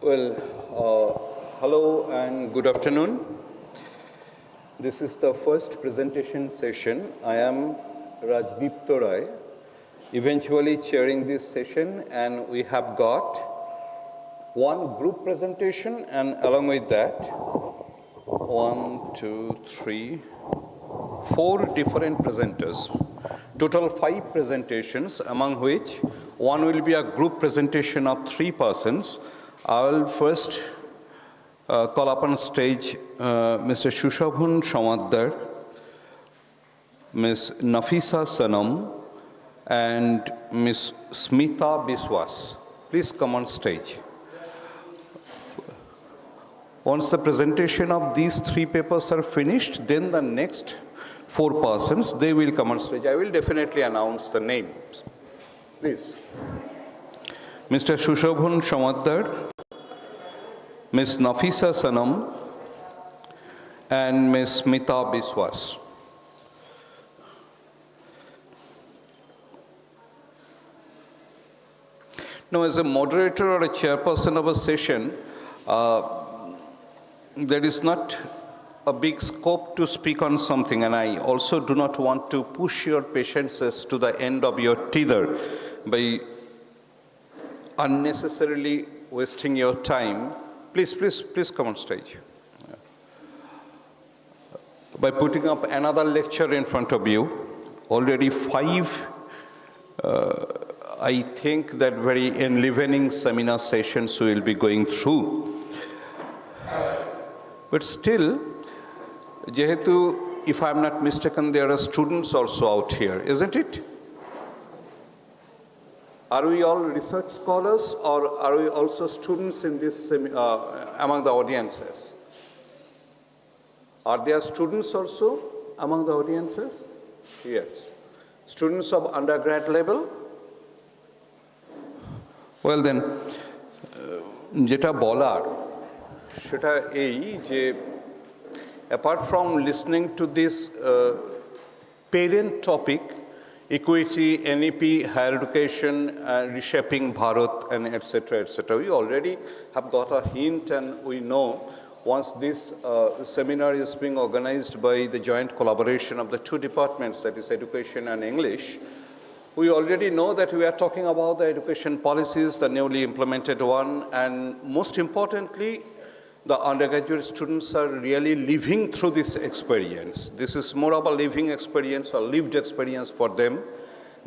Hello and good afternoon. This is the first presentation session. I am Rajdipto Rai, eventually chairing this session, and we have got one group presentation, and along with that, 4 different presenters. Total 5 presentations, among which one will be a group presentation of 3 persons. I will first call upon stage Mr. Shushabhan Shamadar, Ms. Nafisa Sanam, and Ms. Smita Biswas. Please come on stage. Once the presentation of these 3 papers are finished, then the next 4 persons, they will come on stage. I will definitely announce the names. Please. Mr. Shushabhan Shamadar, Ms. Nafisa Sanam, and Ms. Smita Biswas. Now, as a moderator or a chairperson of a session, there is not a big scope to speak on something, and I also do not want to push your patiences to the end of your tether by unnecessarily wasting your time. Please come on stage. By putting up another lecture in front of you, already 5, I think that very enlivening seminar sessions we will be going through. But still, Jehetu, if I am not mistaken, there are students also out here, isn't it? Are we all research scholars, or are we also students in this among the audiences? Are there students also among the audiences? Yes. Students of undergrad level? Well then, jeta bolar, sheta ei je apart from listening to this parent topic, equity, NEP, higher education, reshaping Bharat, and etc., we already have got a hint, and we know once this seminar is being organized by the joint collaboration of the 2 departments, that is education and English, we already know that we are talking about the education policies, the newly implemented one, and most importantly, the undergraduate students are really living through this experience. This is more of a living experience or lived experience for them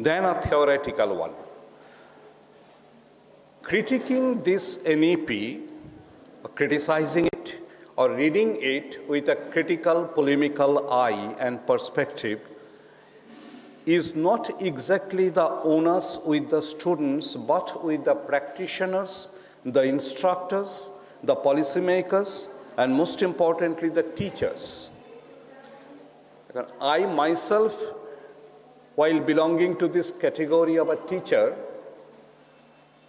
than a theoretical one. Critiquing this NEP, or criticizing it, or reading it with a critical, polemical eye and perspective is not exactly the onus with the students, but with the practitioners, the instructors, the policymakers, and most importantly, the teachers. I myself, while belonging to this category of a teacher,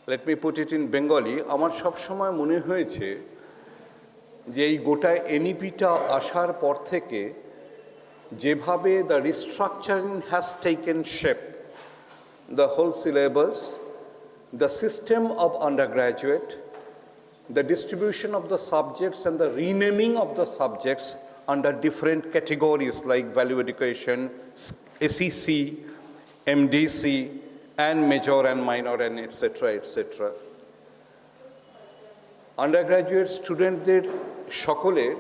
let me put it in Bengali, আমার সবসময় মনে হয়েছে যে এই গোটা এনইপিটা আসার পর থেকে যেভাবে the restructuring has taken shape, the whole syllabus, the system of undergraduate, the distribution of the subjects and the renaming of the subjects under different categories like value education, SEC, MDC, and major and minor, and etc., etc. Undergraduate studentদের সকলের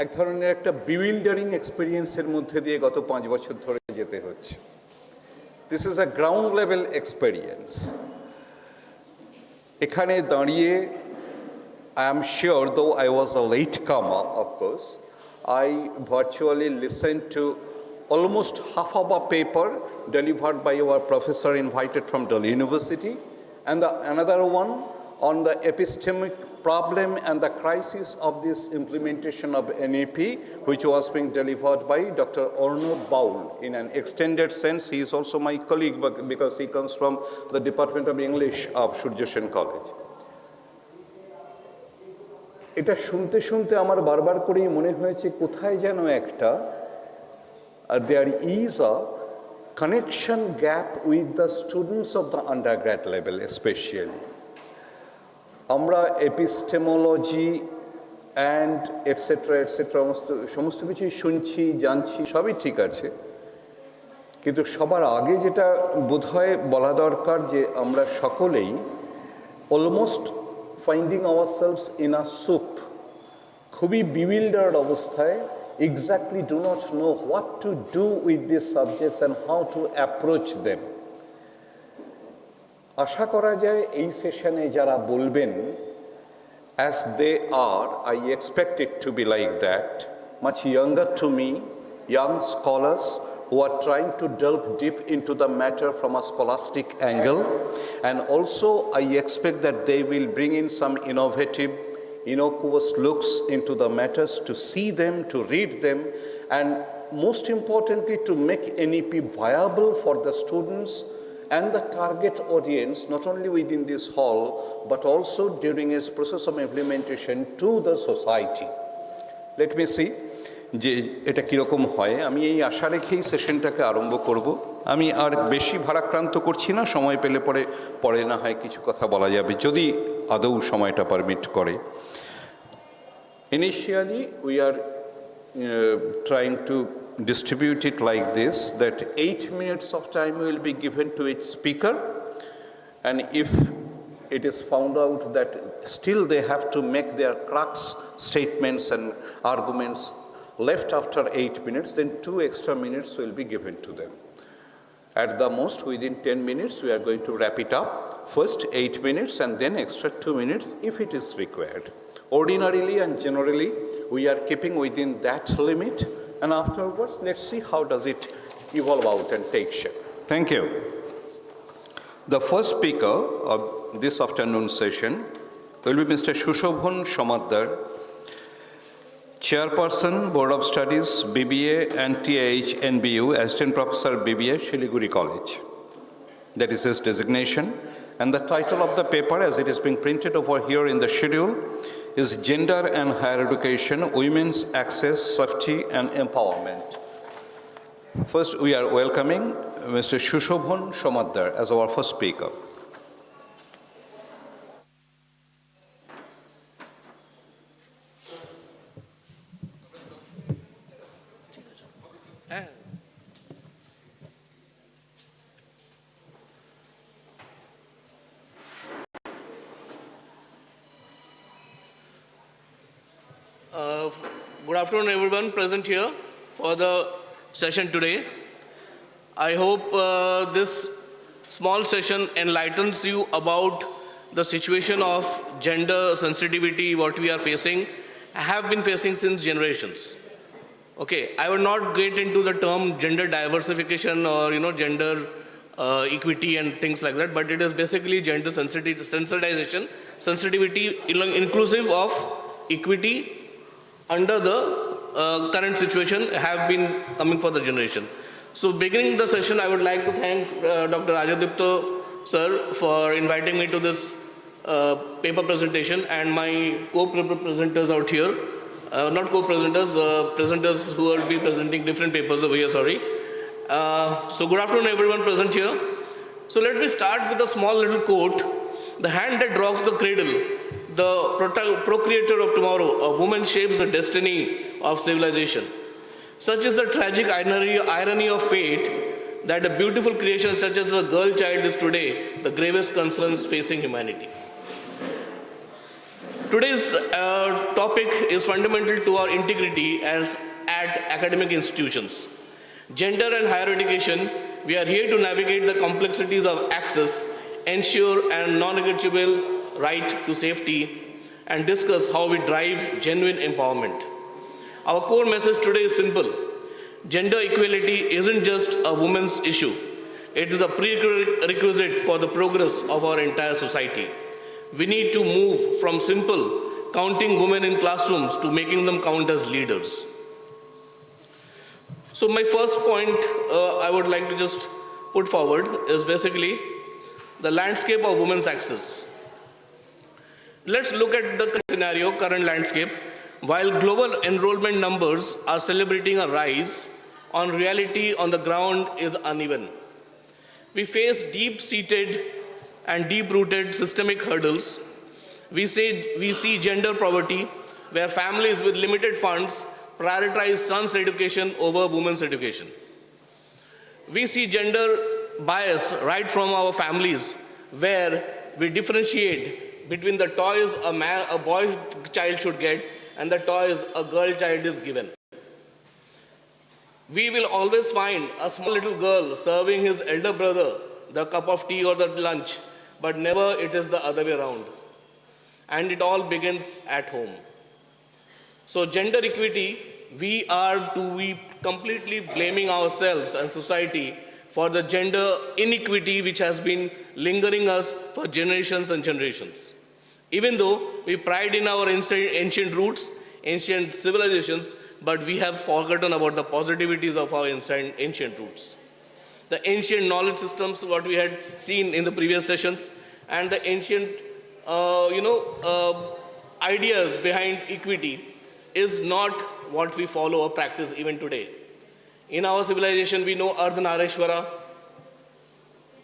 এক ধরনের একটা bewildering experience-এর মধ্যে দিয়ে গত 5 বছর ধরে যেতে হচ্ছে. This is a ground level experience. এখানে দাঁড়িয়ে I am sure, though I was a latecomer, of course, I virtually listened to almost half of a paper delivered by our professor invited from Delhi University, and another one on the epistemic problem and the crisis of this implementation of NEP, which was being delivered by Dr. Arnob Baul. In an extended sense, he is also my colleague because he comes from the Department of English of Surya Sen College. এটা শুনতে শুনতে আমার বারবার করেই মনে হয়েছে কোথায় যেন একটা there is a connection gap with the students of the undergrad level especially. আমরা এপিস্টেমোলজি অ্যান্ড এটসেট্রা এটসেট্রা সমস্ত কিছুই শুনছি, জানছি, সবই ঠিক আছে, কিন্তু সবার আগে যেটা বোধহয় বলা দরকার যে আমরা সকলেই almost finding ourselves in a soup, খুবই বিউইল্ডার্ড অবস্থায়, exactly do not know what to do with these subjects and how to approach them. আশা করা যায় এই সেশনে যারা বলবেন, as they are, I expect it to be like that, much younger to me, young scholars who are trying to delve deep into the matter from a scholastic angle, and also I expect that they will bring in some innovative, innocuous looks into the matters, to see them, to read them, and most importantly to make NEP viable for the students and the target audience, not only within this hall but also during its process of implementation to the society. Let me see যে এটা কীরকম হয়। আমি এই আশা রেখেই সেশনটাকে আরম্ভ করব। আমি আর বেশি ভারাক্রান্ত করছি না, সময় পেলে পরে না হয় কিছু কথা বলা যাবে, যদি আদৌ সময়টা পারমিট করে। Initially, we are trying to distribute it like this, that 8 minutes of time will be given to each speaker, and if it is found out that still they have to make their crux statements and arguments left after 8 minutes, then 2 extra minutes will be given to them. At the most, within 10 minutes, we are going to wrap it up. First 8 minutes and then extra 2 minutes if it is required. Ordinarily and generally, we are keeping within that limit, and afterwards, let's see how does it evolve out and take shape. Thank you. The first speaker of this afternoon session will be Mr. Shushobhan Shomadar, Chairperson, Board of Studies, BBA and TIH NBU, Assistant Professor BBA, Shiliguri College. That is his designation. And the title of the paper, as it is being printed over here in the schedule, is Gender and Higher Education, Women's Access, Safety and Empowerment. First, we are welcoming Mr. Shushobhan Shomadar as our first speaker. Good afternoon, everyone present here for the session today. I hope this small session enlightens you about the situation of gender sensitivity, what we are facing, have been facing since generations. Okay, I will not get into the term gender diversification or gender equity and things like that, but it is basically gender sensitization, sensitivity inclusive of equity under the current situation have been coming for the generation. So beginning the session, I would like to thank Dr. Rajadipto sir for inviting me to this paper presentation, and my co-presenters out here, not co-presenters, presenters who will be presenting different papers over here, sorry. So good afternoon everyone present here. So let me start with a small little quote. The hand that rocks the cradle, the procreator of tomorrow, a woman shapes the destiny of civilization. Such is the tragic irony of fate that a beautiful creation such as a girl child is today the gravest concerns facing humanity. Today's topic is fundamental to our integrity as at academic institutions. Gender and higher education, we are here to navigate the complexities of access, ensure and non-negotiable right to safety, and discuss how we drive genuine empowerment. Our core message today is simple. Gender equality isn't just a woman's issue. It is a prerequisite for the progress of our entire society. We need to move from simple counting women in classrooms to making them count as leaders. So my first point I would like to just put forward is basically the landscape of women's access. Let's look at the scenario, current landscape. While global enrollment numbers are celebrating a rise, on reality on the ground is uneven. We face deep-seated and deep-rooted systemic hurdles. We see gender poverty, where families with limited funds prioritize sons' education over women's education. We see gender bias right from our families, where we differentiate between the toys a boy child should get and the toys a girl child is given. We will always find a small little girl serving his elder brother the cup of tea or the lunch, but never it is the other way around. And it all begins at home. So gender equity, we are to be completely blaming ourselves and society for the gender inequity which has been lingering us for generations and generations. Even though we pride in our ancient roots, ancient civilizations, but we have forgotten about the positivities of our ancient roots. The ancient knowledge systems, what we had seen in the previous sessions, and the ancient ideas behind equity is not what we follow or practice even today. In our civilization, we know Ardhanareshwara,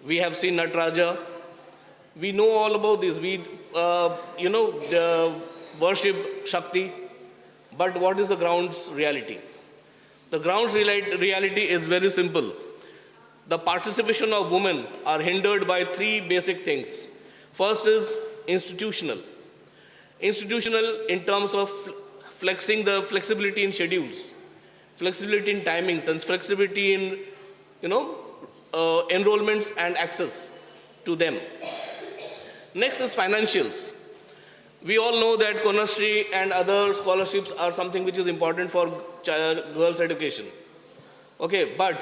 we have seen Nataraja, we know all about this. We, worship Shakti, but what is the ground's reality? The ground's reality is very simple. The participation of women are hindered by three basic things. First is institutional. Institutional in terms of flexibility in schedules, flexibility in timings, and flexibility in, enrollments and access to them. Next is financials. We all know that Konashri and other scholarships are something which is important for girls' education. Okay, but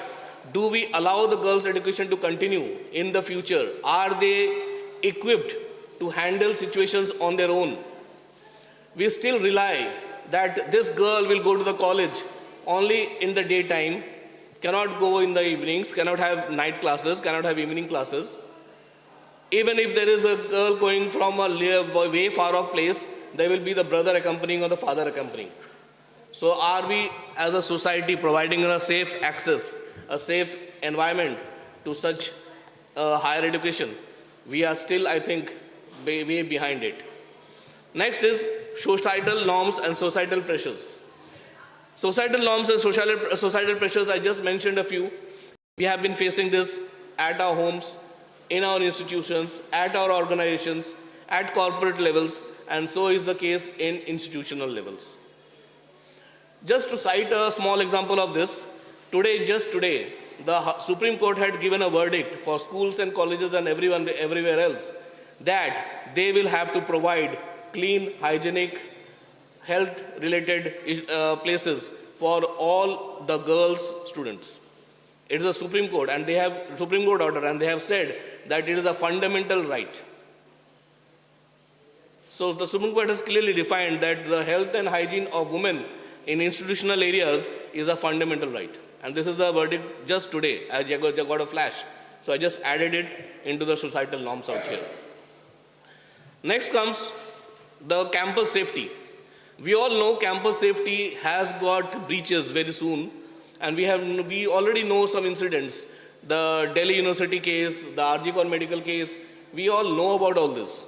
do we allow the girls' education to continue in the future? Are they equipped to handle situations on their own? We still rely that this girl will go to the college only in the daytime, cannot go in the evenings, cannot have night classes, cannot have evening classes. Even if there is a girl going from a way far off place, there will be the brother accompanying or the father accompanying. So are we as a society providing a safe access, a safe environment to such higher education? We are still, I think, way behind it. Next is societal norms and societal pressures. Societal norms and societal pressures, I just mentioned a few. We have been facing this at our homes, in our institutions, at our organizations, at corporate levels, and so is the case in institutional levels. Just to cite a small example of this, just today, the Supreme Court had given a verdict for schools and colleges and everywhere else that they will have to provide clean, hygienic, health-related places for all the girls' students. It is a Supreme Court, and they have Supreme Court order, and they have said that it is a fundamental right. So the Supreme Court has clearly defined that the health and hygiene of women in institutional areas is a fundamental right. And this is a verdict just today. I got a flash. So I just added it into the societal norms out here. Next comes the campus safety. We all know campus safety has got breaches very soon. And we already know some incidents. The Delhi University case, the RG Kar medical case, we all know about all this.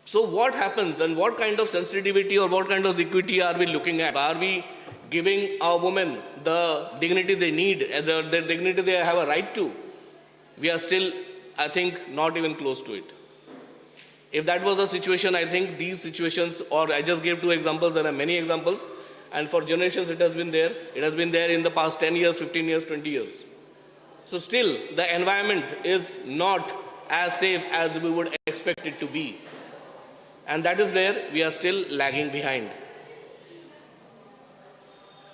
So what happens and what kind of sensitivity or what kind of equity are we looking at? Are we giving our women the dignity they need, the dignity they have a right to? We are still, I think, not even close to it. If that was a situation, I think these situations, or I just gave two examples, there are many examples, and for generations it has been there. It has been there in the past 10 years, 15 years, 20 years. So still, the environment is not as safe as we would expect it to be. And that is where we are still lagging behind.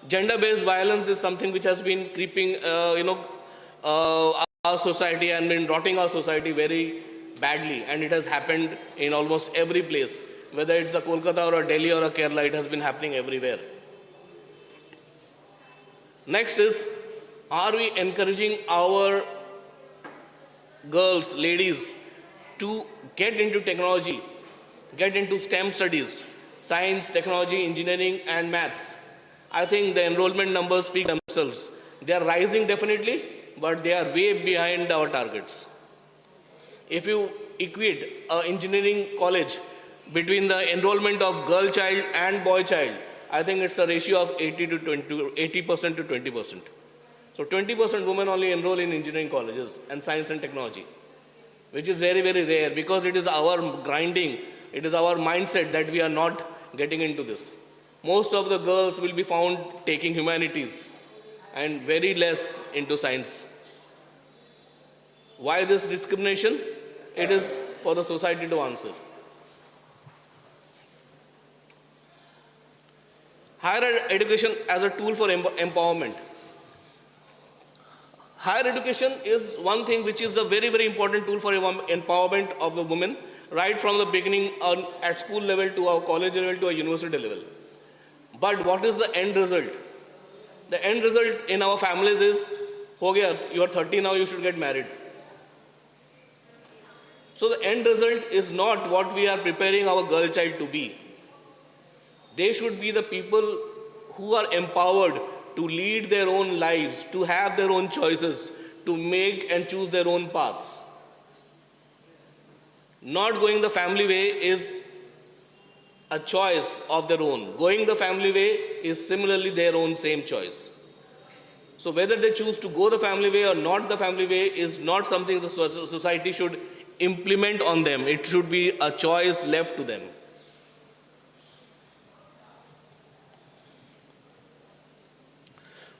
Gender-based violence is something which has been creeping, our society and been rotting our society very badly. And it has happened in almost every place. Whether it's a Kolkata or a Delhi or a Kerala, it has been happening everywhere. Next is, are we encouraging our girls, ladies, to get into technology, get into STEM studies, science, technology, engineering, and maths? I think the enrollment numbers speak themselves. They are rising definitely, but they are way behind our targets. If you equate an engineering college between the enrollment of girl child and boy child, I think it's a ratio of 80% to 20%. So 20% women only enroll in engineering colleges and science and technology, which is very, very rare because it is our grinding, it is our mindset that we are not getting into this. Most of the girls will be found taking humanities and very less into science. Why this discrimination? It is for the society to answer. Higher education as a tool for empowerment. Higher education is one thing which is a very, very important tool for empowerment of the women, right from the beginning at school level to our college level to a university level. But what is the end result? The end result in our families is, ho gaya, you are 30 now, you should get married. So the end result is not what we are preparing our girl child to be. They should be the people who are empowered to lead their own lives, to have their own choices, to make and choose their own paths. Not going the family way is a choice of their own. Going the family way is similarly their own same choice. So whether they choose to go the family way or not the family way is not something the society should implement on them. It should be a choice left to them.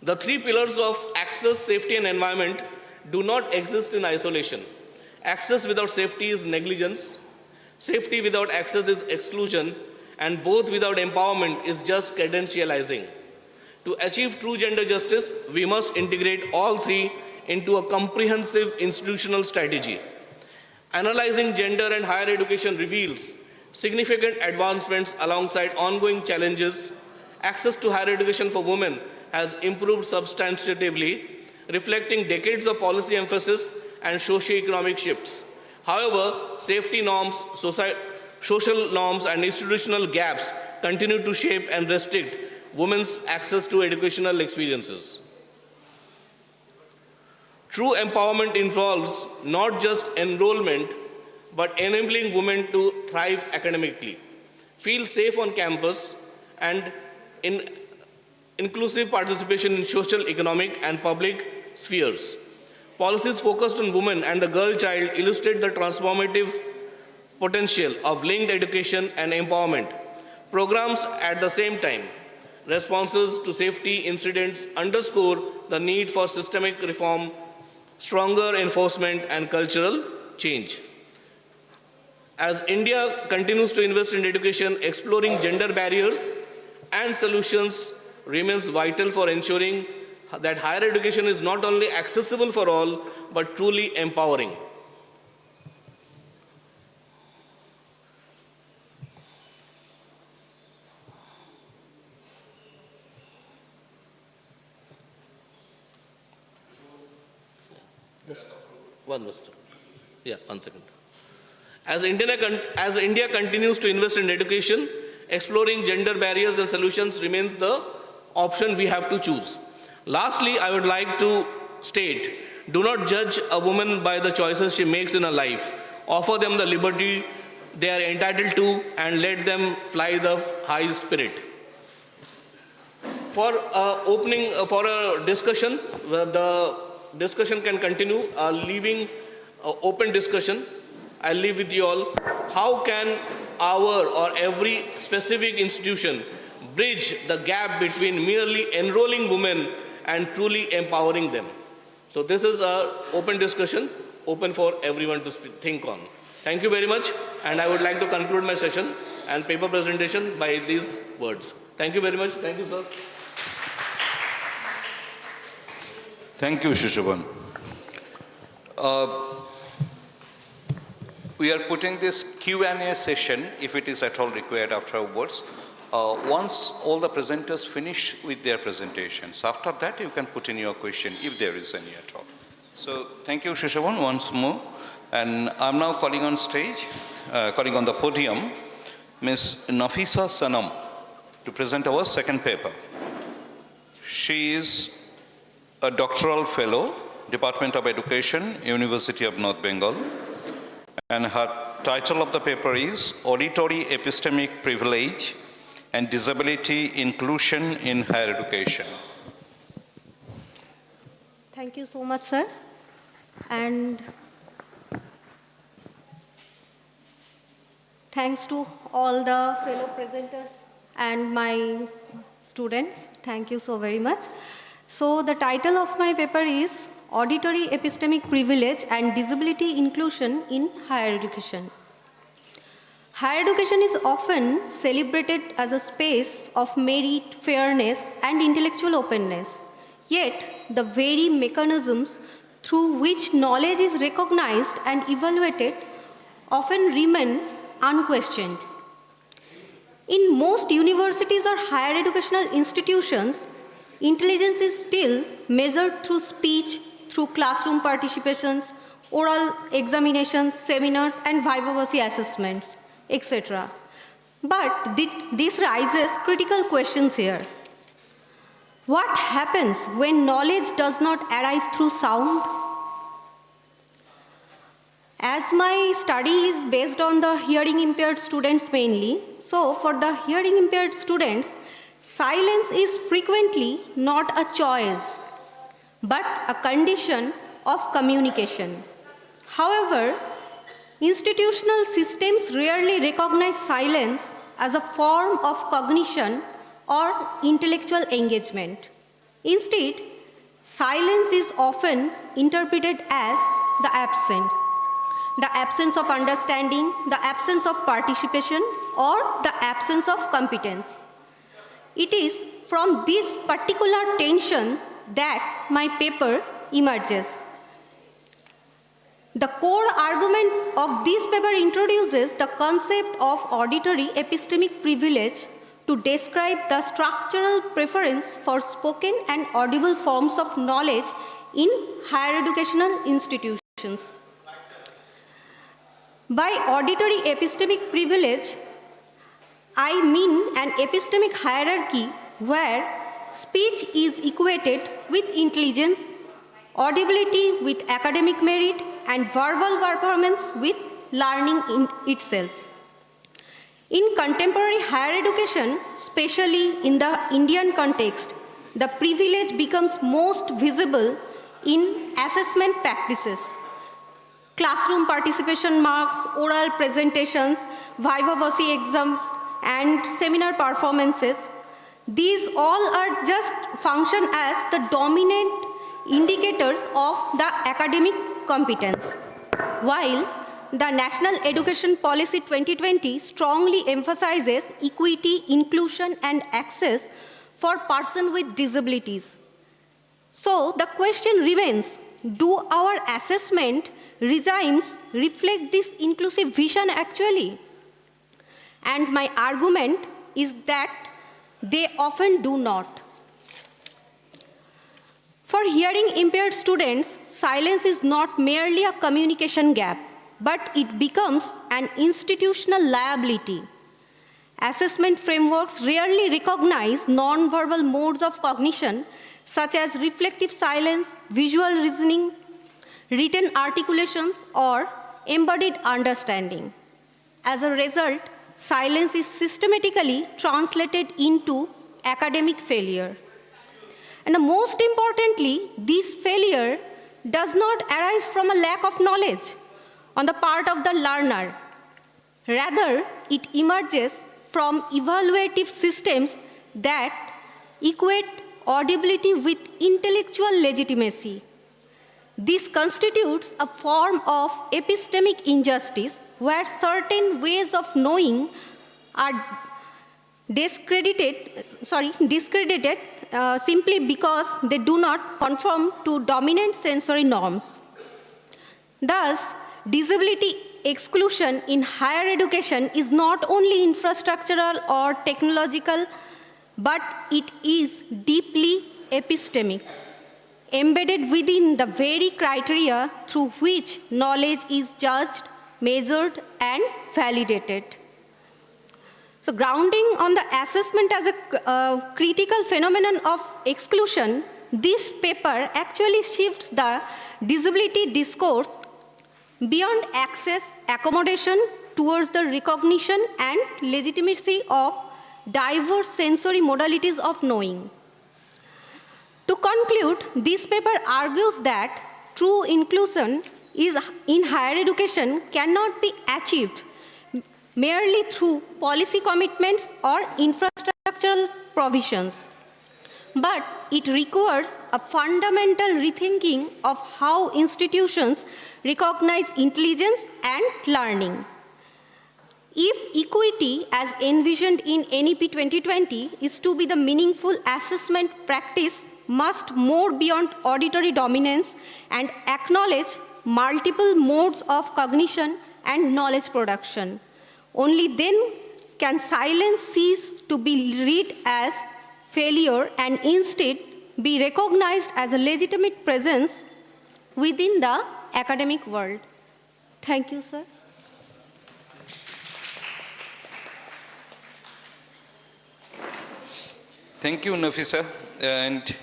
The three pillars of access, safety, and environment do not exist in isolation. Access without safety is negligence. Safety without access is exclusion. And both without empowerment is just credentializing. To achieve true gender justice, we must integrate all three into a comprehensive institutional strategy. Analyzing gender and higher education reveals significant advancements alongside ongoing challenges. Access to higher education for women has improved substantively, reflecting decades of policy emphasis and socio-economic shifts. However, safety norms, social norms, and institutional gaps continue to shape and restrict women's access to educational experiences. True empowerment involves not just enrollment, but enabling women to thrive academically, feel safe on campus, and in inclusive participation in social, economic, and public spheres. Policies focused on women and the girl child illustrate the transformative potential of linked education and empowerment. Programs at the same time, responses to safety incidents underscore the need for systemic reform, stronger enforcement, and cultural change. As India continues to invest in education, exploring gender barriers and solutions remains vital for ensuring that higher education is not only accessible for all, but truly empowering. Just one minute. Yeah, 1 second. As India continues to invest in education, exploring gender barriers and solutions remains the option we have to choose. Lastly, I would like to state, do not judge a woman by the choices she makes in her life. Offer them the liberty they are entitled to and let them fly the high spirit. For a discussion, the discussion can continue, leaving open discussion. I'll leave with you all. How can our or every specific institution bridge the gap between merely enrolling women and truly empowering them? So this is an open discussion, open for everyone to think on. Thank you very much, and I would like to conclude my session and paper presentation by these words. Thank you very much. Thank you, sir. Thank you, Shishubhan. We are putting this Q&A session, if it is at all required afterwards, once all the presenters finish with their presentations. After that, you can put in your question, if there is any at all. So, thank you, Shishubhan, once more. And I'm now calling on stage, calling on the podium, Ms. Nafisa Sanam, to present our second paper. She is a doctoral fellow, Department of Education, University of North Bengal, and her title of the paper is Auditory Epistemic Privilege and Disability Inclusion in Higher Education. Thank you so much, sir. And thanks to all the fellow presenters and my students. Thank you so very much. So the title of my paper is Auditory Epistemic Privilege and Disability Inclusion in Higher Education. Higher education is often celebrated as a space of merit, fairness, and intellectual openness. Yet, the very mechanisms through which knowledge is recognized and evaluated often remain unquestioned. In most universities or higher educational institutions, intelligence is still measured through speech, through classroom participations, oral examinations, seminars, and viva voce assessments, etc. But this raises critical questions here. What happens when knowledge does not arrive through sound? As my study is based on the hearing impaired students mainly, so for the hearing impaired students, silence is frequently not a choice, but a condition of communication. However, institutional systems rarely recognize silence as a form of cognition or intellectual engagement. Instead, silence is often interpreted as the absence of understanding, the absence of participation, or the absence of competence. It is from this particular tension that my paper emerges. The core argument of this paper introduces the concept of auditory epistemic privilege to describe the structural preference for spoken and audible forms of knowledge in higher educational institutions. By auditory epistemic privilege, I mean an epistemic hierarchy where speech is equated with intelligence, audibility with academic merit, and verbal performance with learning in itself. In contemporary higher education, especially in the Indian context, the privilege becomes most visible in assessment practices. Classroom participation marks, oral presentations, viva voce exams, and seminar performances, these all are just function as the dominant indicators of the academic competence. While the National Education Policy 2020 strongly emphasizes equity, inclusion, and access for persons with disabilities. So the question remains, do our assessment regimes reflect this inclusive vision actually? And my argument is that they often do not. For hearing impaired students, silence is not merely a communication gap, but it becomes an institutional liability. Assessment frameworks rarely recognize non-verbal modes of cognition, such as reflective silence, visual reasoning, written articulations, or embodied understanding. As a result, silence is systematically translated into academic failure. And most importantly, this failure does not arise from a lack of knowledge on the part of the learner. Rather, it emerges from evaluative systems that equate audibility with intellectual legitimacy. This constitutes a form of epistemic injustice where certain ways of knowing are discredited simply because they do not conform to dominant sensory norms. Thus, disability exclusion in higher education is not only infrastructural or technological, but it is deeply epistemic, embedded within the very criteria through which knowledge is judged, measured, and validated. So grounding on the assessment as a critical phenomenon of exclusion, this paper actually shifts the disability discourse beyond access, accommodation towards the recognition and legitimacy of diverse sensory modalities of knowing. To conclude, this paper argues that true inclusion in higher education cannot be achieved merely through policy commitments or infrastructural provisions, but it requires a fundamental rethinking of how institutions recognize intelligence and learning. If equity, as envisioned in NEP 2020, is to be the meaningful assessment practice, must move beyond auditory dominance and acknowledge multiple modes of cognition and knowledge production. Only then can silence cease to be read as failure and instead be recognized as a legitimate presence within the academic world. Thank you, sir. Thank you, Nafisa. And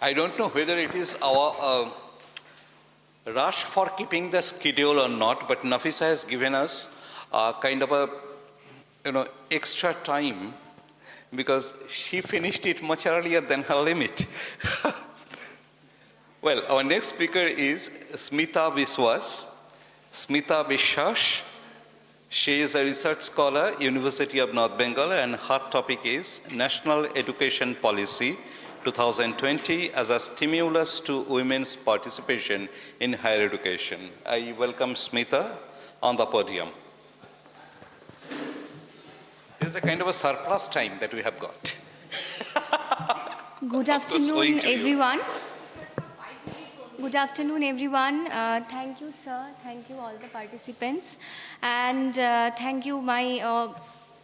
I don't know whether it is our rush for keeping the schedule or not, but Nafisa has given us kind of a extra time because she finished it much earlier than her limit. Well, our next speaker is Smita Biswas. Smita Biswas. She is a research scholar, University of North Bengal, and her topic is National Education Policy 2020 as a stimulus to women's participation in higher education. I welcome Smita on the podium. There's a kind of a surplus time that we have got. Good afternoon, everyone. Good afternoon, everyone. Thank you, sir. Thank you, all the participants. And thank you,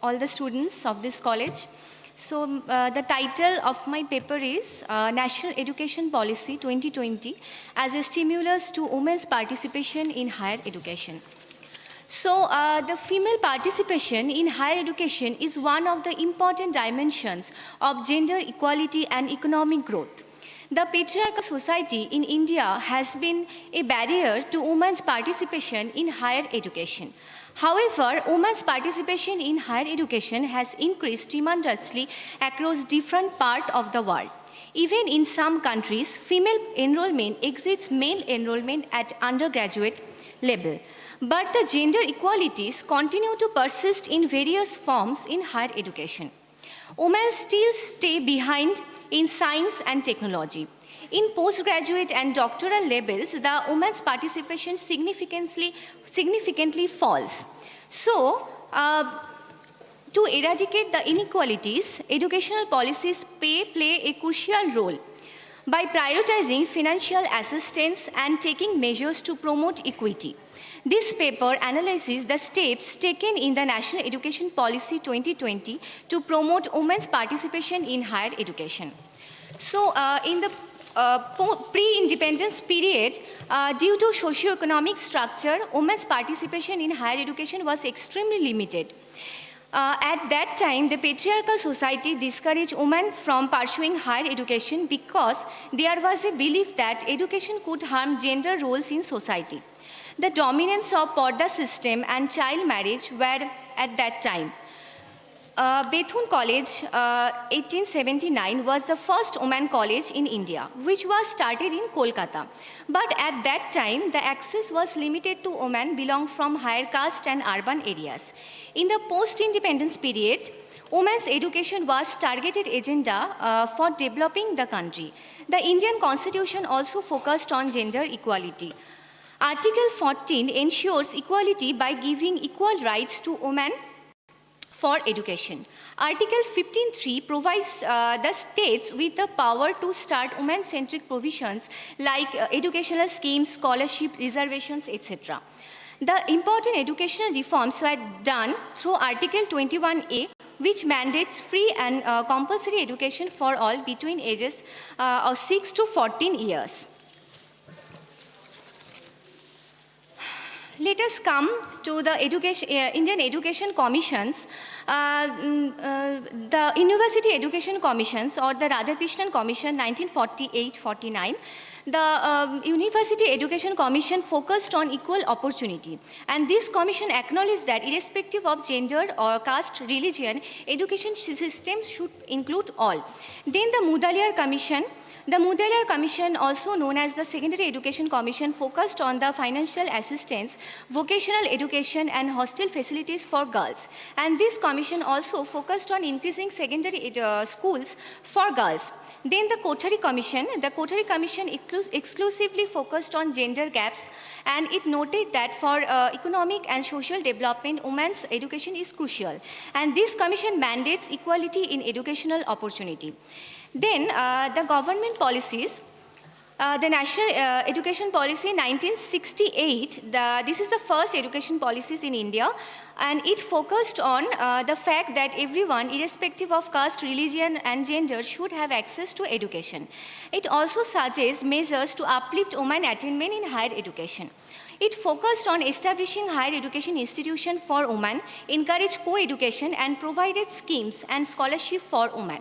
all the students of this college. So the title of my paper is National Education Policy 2020 as a stimulus to women's participation in higher education. So the female participation in higher education is one of the important dimensions of gender equality and economic growth. The patriarchal society in India has been a barrier to women's participation in higher education. However, women's participation in higher education has increased tremendously across different parts of the world. Even in some countries, female enrollment exceeds male enrollment at undergraduate level. But the gender inequalities continue to persist in various forms in higher education. Women still stay behind in science and technology. In postgraduate and doctoral levels, the women's participation significantly falls. So, to eradicate the inequalities, educational policies play a crucial role by prioritizing financial assistance and taking measures to promote equity. This paper analyzes the steps taken in the National Education Policy 2020 to promote women's participation in higher education. So, in the pre-independence period, due to socio-economic structure, women's participation in higher education was extremely limited. At that time, the patriarchal society discouraged women from pursuing higher education because there was a belief that education could harm gender roles in society. The dominance of Porda system and child marriage were at that time. Bethune College, 1879, was the first women college in India, which was started in Kolkata. But at that time, the access was limited to women belonging from higher caste and urban areas. In the post-independence period, women's education was targeted agenda for developing the country. The Indian Constitution also focused on gender equality. Article 14 ensures equality by giving equal rights to women for education. Article 15(3) provides the states with the power to start women-centric provisions like educational schemes, scholarship, reservations, etc. The important educational reforms were done through Article 21A, which mandates free and compulsory education for all between ages of 6 to 14 years. Let us come to the Indian Education Commissions. The University Education Commissions or the Radhakrishnan Commission 1948-49. The University Education Commission focused on equal opportunity, and this commission acknowledged that irrespective of gender or caste, religion, education systems should include all. Then the Mahila Commission. The Mahila Commission, also known as the Secondary Education Commission, focused on the financial assistance, vocational education and hostel facilities for girls. And this commission also focused on increasing secondary schools for girls. Then the Kothari Commission exclusively focused on gender gaps, and it noted that for economic and social development, women's education is crucial. And this commission mandates equality in educational opportunity. Then the government policies, the National Education Policy 1968, this is the first education policies in India, and it focused on the fact that everyone, irrespective of caste, religion and gender, should have access to education. It also suggests measures to uplift women attainment in higher education. It focused on establishing higher education institutions for women, encouraged co-education and provided schemes and scholarship for women.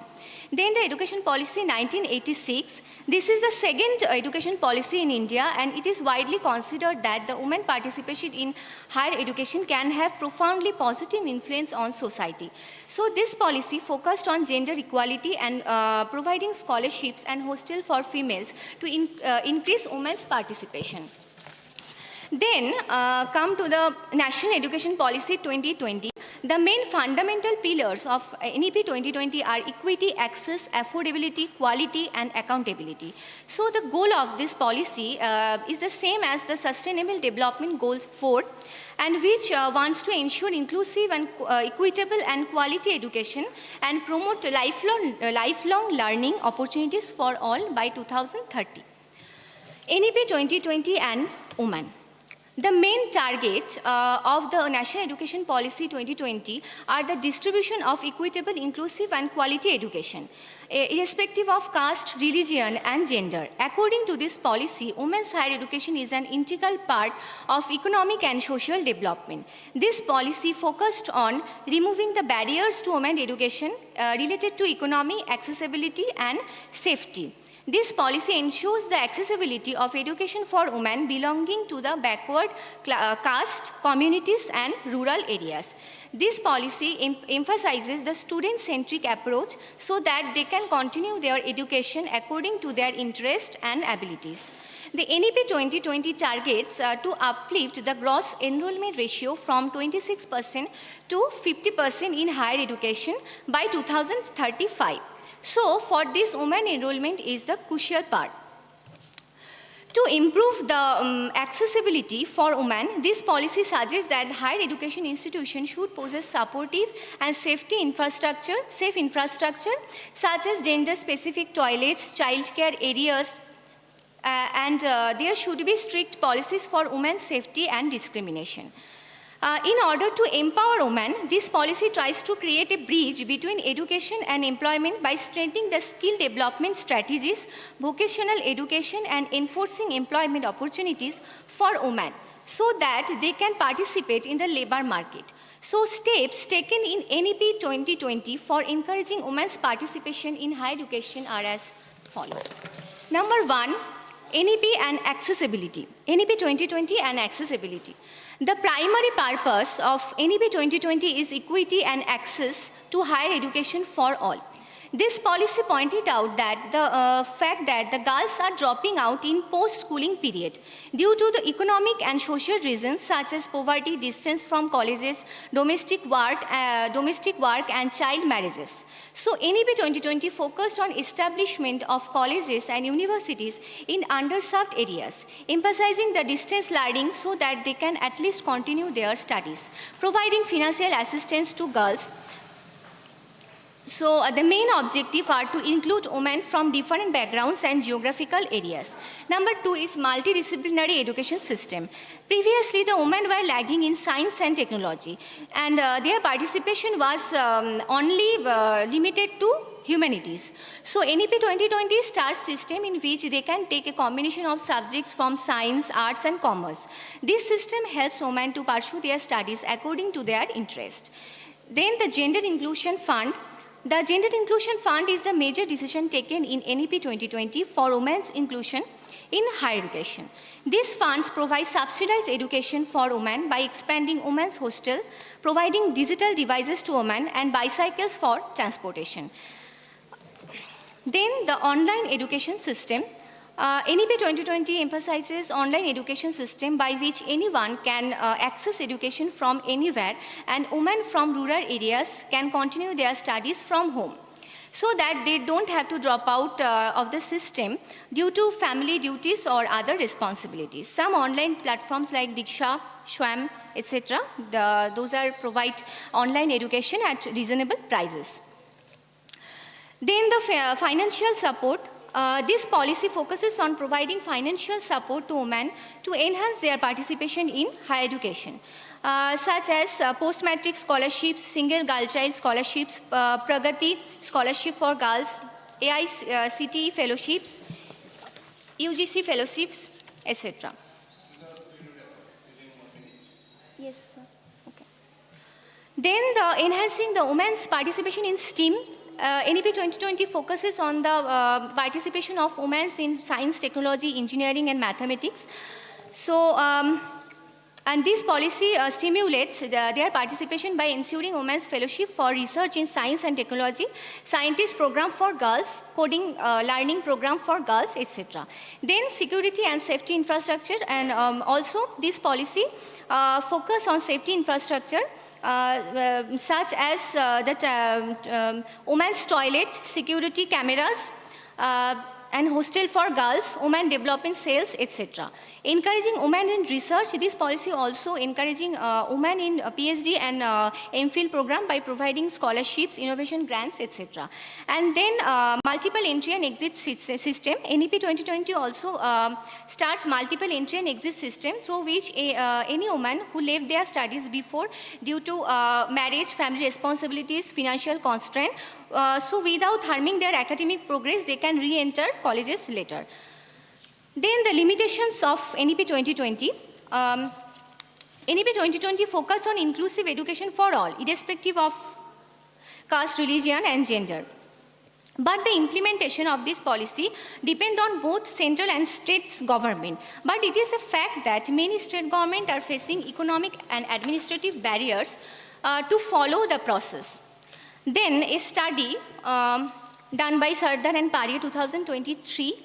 Then the Education Policy 1986, this is the second education policy in India, and it is widely considered that the women participation in higher education can have profoundly positive influence on society. So this policy focused on gender equality and providing scholarships and hostel for females to increase women's participation. Then come to the National Education Policy 2020. The main fundamental pillars of NEP 2020 are equity, access, affordability, quality and accountability. So the goal of this policy is the same as the Sustainable Development Goals 4, and which wants to ensure inclusive and equitable and quality education and promote lifelong learning opportunities for all by 2030. NEP 2020 and women. The main target of the National Education Policy 2020 are the distribution of equitable, inclusive and quality education, irrespective of caste, religion and gender. According to this policy, women's higher education is an integral part of economic and social development. This policy focused on removing the barriers to women's education related to economy, accessibility and safety. This policy ensures the accessibility of education for women belonging to the backward caste communities and rural areas. This policy emphasizes the student-centric approach so that they can continue their education according to their interests and abilities. The NEP 2020 targets to uplift the gross enrollment ratio from 26% to 50% in higher education by 2035. So, for this, women enrollment is the crucial part. To improve the accessibility for women, this policy suggests that higher education institutions should possess supportive and safe infrastructure such as gender-specific toilets, childcare areas, and there should be strict policies for women's safety and discrimination. In order to empower women, this policy tries to create a bridge between education and employment by strengthening the skill development strategies, vocational education and enforcing employment opportunities for women so that they can participate in the labor market. So steps taken in NEP 2020 for encouraging women's participation in higher education are as follows. Number 1, NEP and accessibility. NEP 2020 and accessibility. The primary purpose of NEP 2020 is equity and access to higher education for all. This policy pointed out that the fact that the girls are dropping out in post-schooling period due to the economic and social reasons such as poverty, distance from colleges, domestic work and child marriages. So NEP 2020 focused on establishment of colleges and universities in underserved areas, emphasizing the distance learning so that they can at least continue their studies, providing financial assistance to girls. So the main objective are to include women from different backgrounds and geographical areas. Number 2 is multidisciplinary education system. Previously, the women were lagging in science and technology, and their participation was only limited to humanities. So NEP 2020 starts system in which they can take a combination of subjects from science, arts and commerce. This system helps women to pursue their studies according to their interest. Then the Gender Inclusion Fund. The Gender Inclusion Fund is the major decision taken in NEP 2020 for women's inclusion in higher education. These funds provide subsidized education for women by expanding women's hostel, providing digital devices to women and bicycles for transportation. Then the online education system. NEP 2020 emphasizes online education system by which anyone can access education from anywhere, and women from rural areas can continue their studies from home, so that they don't have to drop out of the system due to family duties or other responsibilities. Some online platforms like Diksha, Swam, etc., those provide online education at reasonable prices. Then the financial support. This policy focuses on providing financial support to women to enhance their participation in higher education, such as post-matric scholarships, single girl child scholarships, Pragati scholarship for girls, AICTE fellowships, UGC fellowships, etc. Yes, sir. Okay. Then enhancing the women's participation in STEAM. NEP 2020 focuses on the participation of women in science, technology, engineering, and mathematics. So, and this policy stimulates their participation by ensuring women's fellowship for research in science and technology, scientist program for girls, coding learning program for girls, etc. Then security and safety infrastructure, and also this policy focus on safety infrastructure, such as the women's toilet, security cameras, and hostel for girls, women development sales, etc. Encouraging women in research, this policy also encouraging women in PhD and MPhil program by providing scholarships, innovation grants, etc. And then multiple entry and exit system. NEP 2020 also starts multiple entry and exit system through which any woman who left their studies before due to marriage, family responsibilities, financial constraint, so without harming their academic progress, they can re-enter colleges later. Then the limitations of NEP 2020. NEP 2020 focus on inclusive education for all, irrespective of caste, religion, and gender. But the implementation of this policy depends on both central and state government. But it is a fact that many state governments are facing economic and administrative barriers to follow the process. Then a study done by Sardar and Pari 2023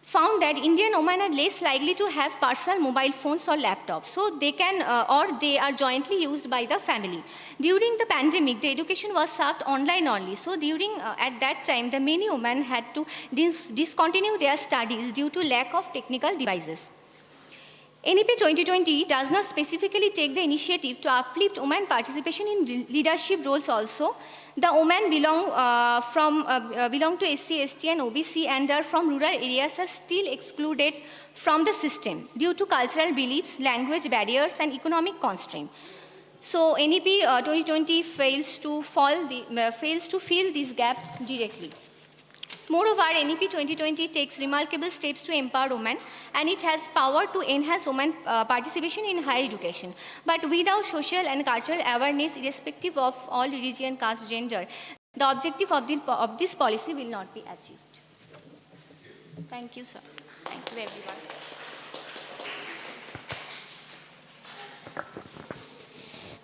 found that Indian women are less likely to have personal mobile phones or laptops, so they can or they are jointly used by the family. During the pandemic, the education was served online only, so during at that time, the many women had to discontinue their studies due to lack of technical devices. NEP 2020 does not specifically take the initiative to uplift women participation in leadership roles also. The women belong to SC, ST and OBC and are from rural areas are still excluded from the system due to cultural beliefs, language barriers and economic constraints. So NEP 2020 fails to fill this gap directly. Moreover, NEP 2020 takes remarkable steps to empower women, and it has power to enhance women participation in higher education. But without social and cultural awareness, irrespective of all religion, caste, gender, the objective of this policy will not be achieved. Thank you, sir. Thank you, everyone.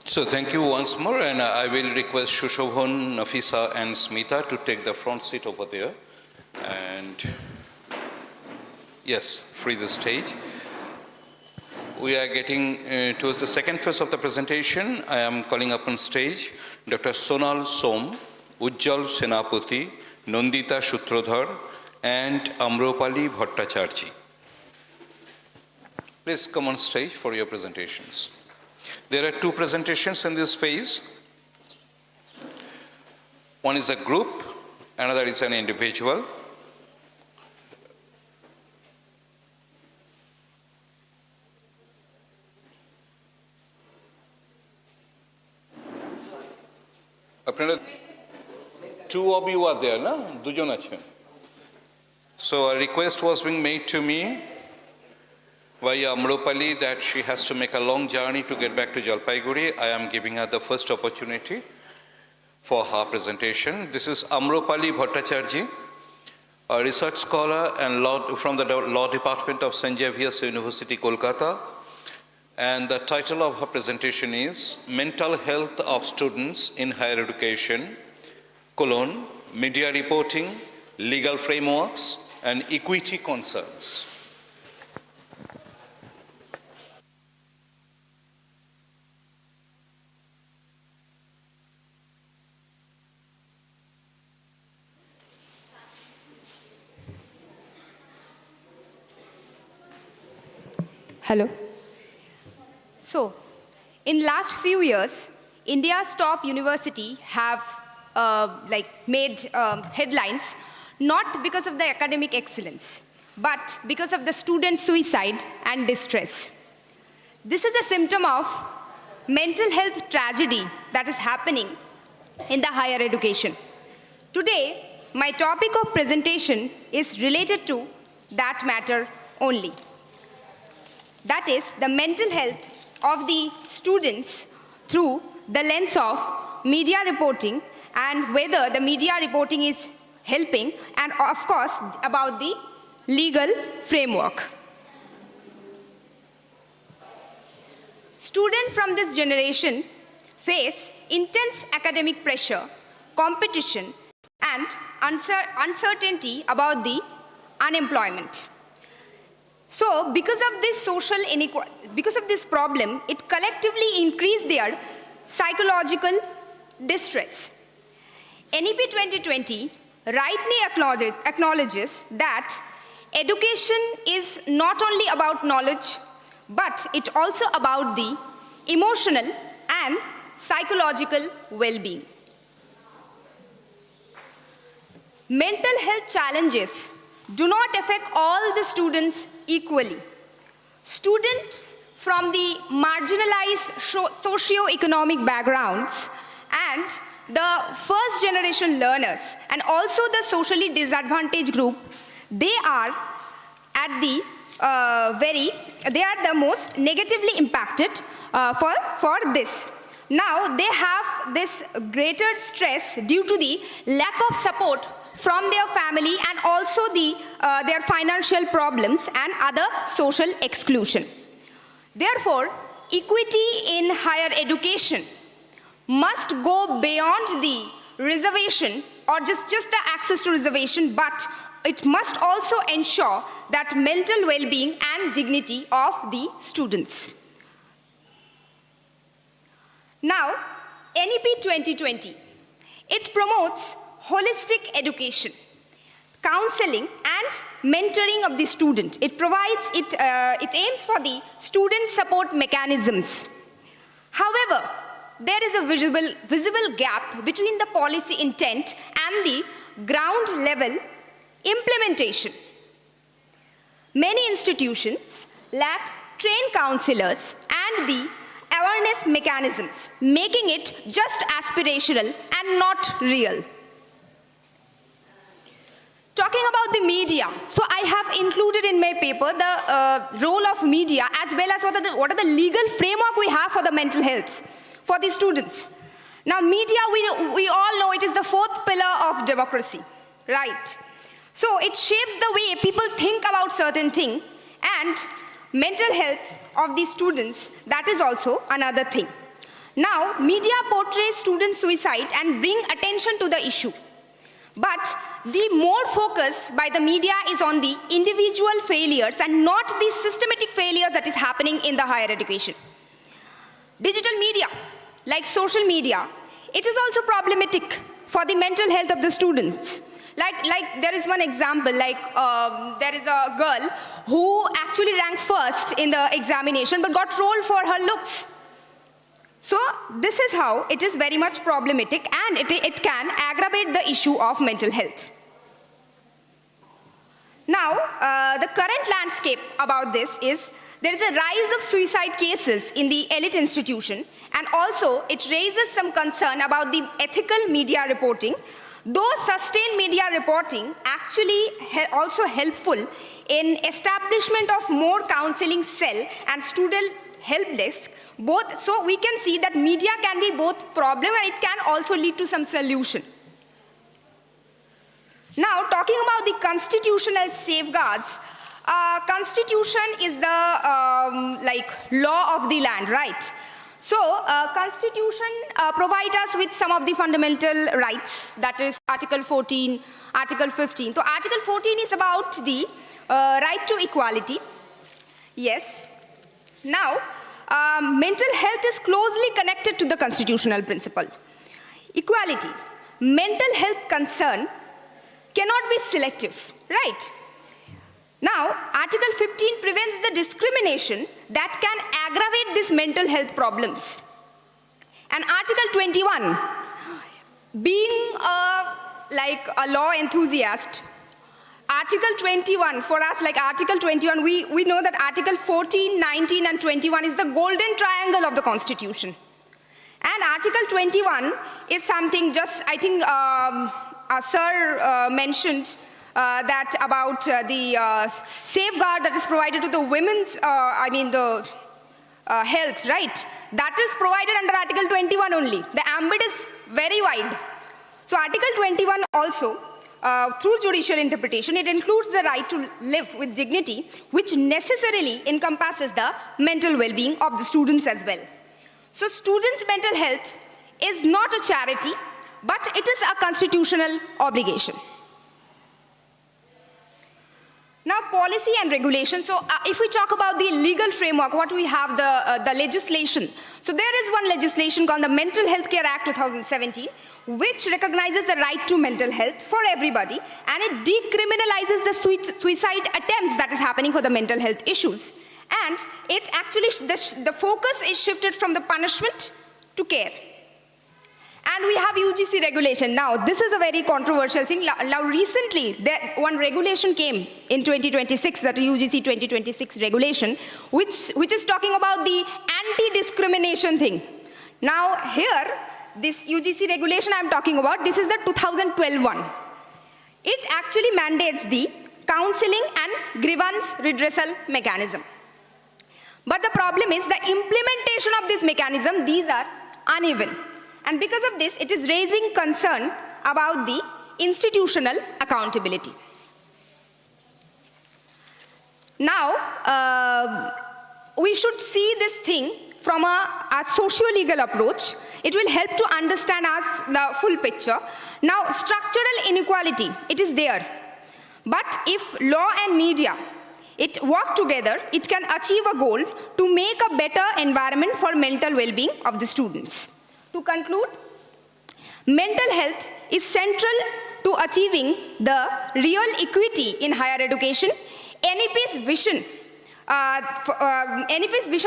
So thank you once more, and I will request Shushobhan, Nafisa, and Smita to take the front seat over there. And yes, free the stage. We are getting towards the second phase of the presentation. I am calling up on stage Dr. Sonal Som, Ujjal Senapati, Nandita Sutrodhar, and Amropali Bhattacharjee. Please come on stage for your presentations. There are two presentations in this phase. One is a group, another is an individual. Two of you are there, na? Dujon ache. So a request was being made to me by Amropali that she has to make a long journey to get back to Jalpaiguri. I am giving her the first opportunity for her presentation. This is Amropali Bhattacharjee, a research scholar and from the Law Department of St. Xavier's University, Kolkata. And the title of her presentation is Mental Health of Students in Higher Education, Media Reporting, Legal Frameworks, and Equity Concerns. Hello. So, in last few years, India's top university have made headlines not because of the academic excellence, but because of the student suicide and distress. This is a symptom of mental health tragedy that is happening in the higher education. Today, my topic of presentation is related to that matter only. That is the mental health of the students through the lens of media reporting and whether the media reporting is helping, and of course about the legal framework. Students from this generation face intense academic pressure, competition, and uncertainty about the unemployment. So, because of this social inequality, because of this problem, it collectively increased their psychological distress. NEP 2020 rightly acknowledges that education is not only about knowledge, but it also about the emotional and psychological well-being. Mental health challenges do not affect all the students equally. Students from the marginalized socio-economic backgrounds and the first generation learners and also the socially disadvantaged group, they are at the they are the most negatively impacted for this. Now they have this greater stress due to the lack of support from their family and also their financial problems and other social exclusion. Therefore, equity in higher education must go beyond the reservation or just the access to reservation, but it must also ensure that mental well-being and dignity of the students. Now, NEP 2020, it promotes holistic education, counseling and mentoring of the student. It provides, it aims for the student support mechanisms. However, there is a visible gap between the policy intent and the ground level implementation. Many institutions lack trained counselors and the awareness mechanisms, making it just aspirational and not real. Talking about the media, so I have included in my paper the role of media as well as what are the legal framework we have for the mental health for the students. Now media, we all know it is the fourth pillar of democracy, right? So it shapes the way people think about certain things, and mental health of the students, that is also another thing. Now media portrays student suicide and bring attention to the issue. But the more focus by the media is on the individual failures and not the systematic failures that is happening in the higher education. Digital media, like social media, it is also problematic for the mental health of the students. Like there is one example, there is a girl who actually ranked first in the examination but got trolled for her looks. So this is how it is very much problematic, and it can aggravate the issue of mental health. Now, the current landscape about this is there is a rise of suicide cases in the elite institution, and also it raises some concern about the ethical media reporting. Though sustained media reporting actually also helpful in establishment of more counseling cell and student help desk, both, so we can see that media can be both problem and it can also lead to some solution. Now, talking about the constitutional safeguards, constitution is the law of the land, right? So, constitution provides us with some of the fundamental rights, that is Article 14, Article 15. So, Article 14 is about the right to equality. Yes. Now, mental health is closely connected to the constitutional principle. Equality. Mental health concern cannot be selective, right? Now, Article 15 prevents the discrimination that can aggravate these mental health problems. And Article 21, being a law enthusiast, Article 21, for us, like Article 21, we know that Article 14, 19, and 21 is the golden triangle of the Constitution. And Article 21 is something just, I think, Sir mentioned that about the safeguard that is provided to the women's, health, right? That is provided under Article 21 only. The ambit is very wide. So Article 21 also, through judicial interpretation, it includes the right to live with dignity, which necessarily encompasses the mental well-being of the students as well. So students' mental health is not a charity, but it is a constitutional obligation. Now, policy and regulation. So, if we talk about the legal framework, what we have, the legislation. So, there is one legislation called the Mental Health Care Act 2017, which recognizes the right to mental health for everybody, and it decriminalizes the suicide attempts that is happening for the mental health issues. And it actually, the focus is shifted from the punishment to care. And we have UGC regulation. Now, this is a very controversial thing. Now, recently, one regulation came in 2026, that UGC 2026 regulation, which is talking about the anti-discrimination thing. Now, here, this UGC regulation I'm talking about, this is the 2012 one. It actually mandates the counseling and grievance redressal mechanism. But the problem is the implementation of this mechanism, these are uneven. And because of this, it is raising concern about the institutional accountability. Now, we should see this thing from a socio-legal approach. It will help to understand us the full picture. Now, structural inequality, it is there. But if law and media, it work together, it can achieve a goal to make a better environment for mental well-being of the students. To conclude, mental health is central to achieving the real equity in higher education. NEP's vision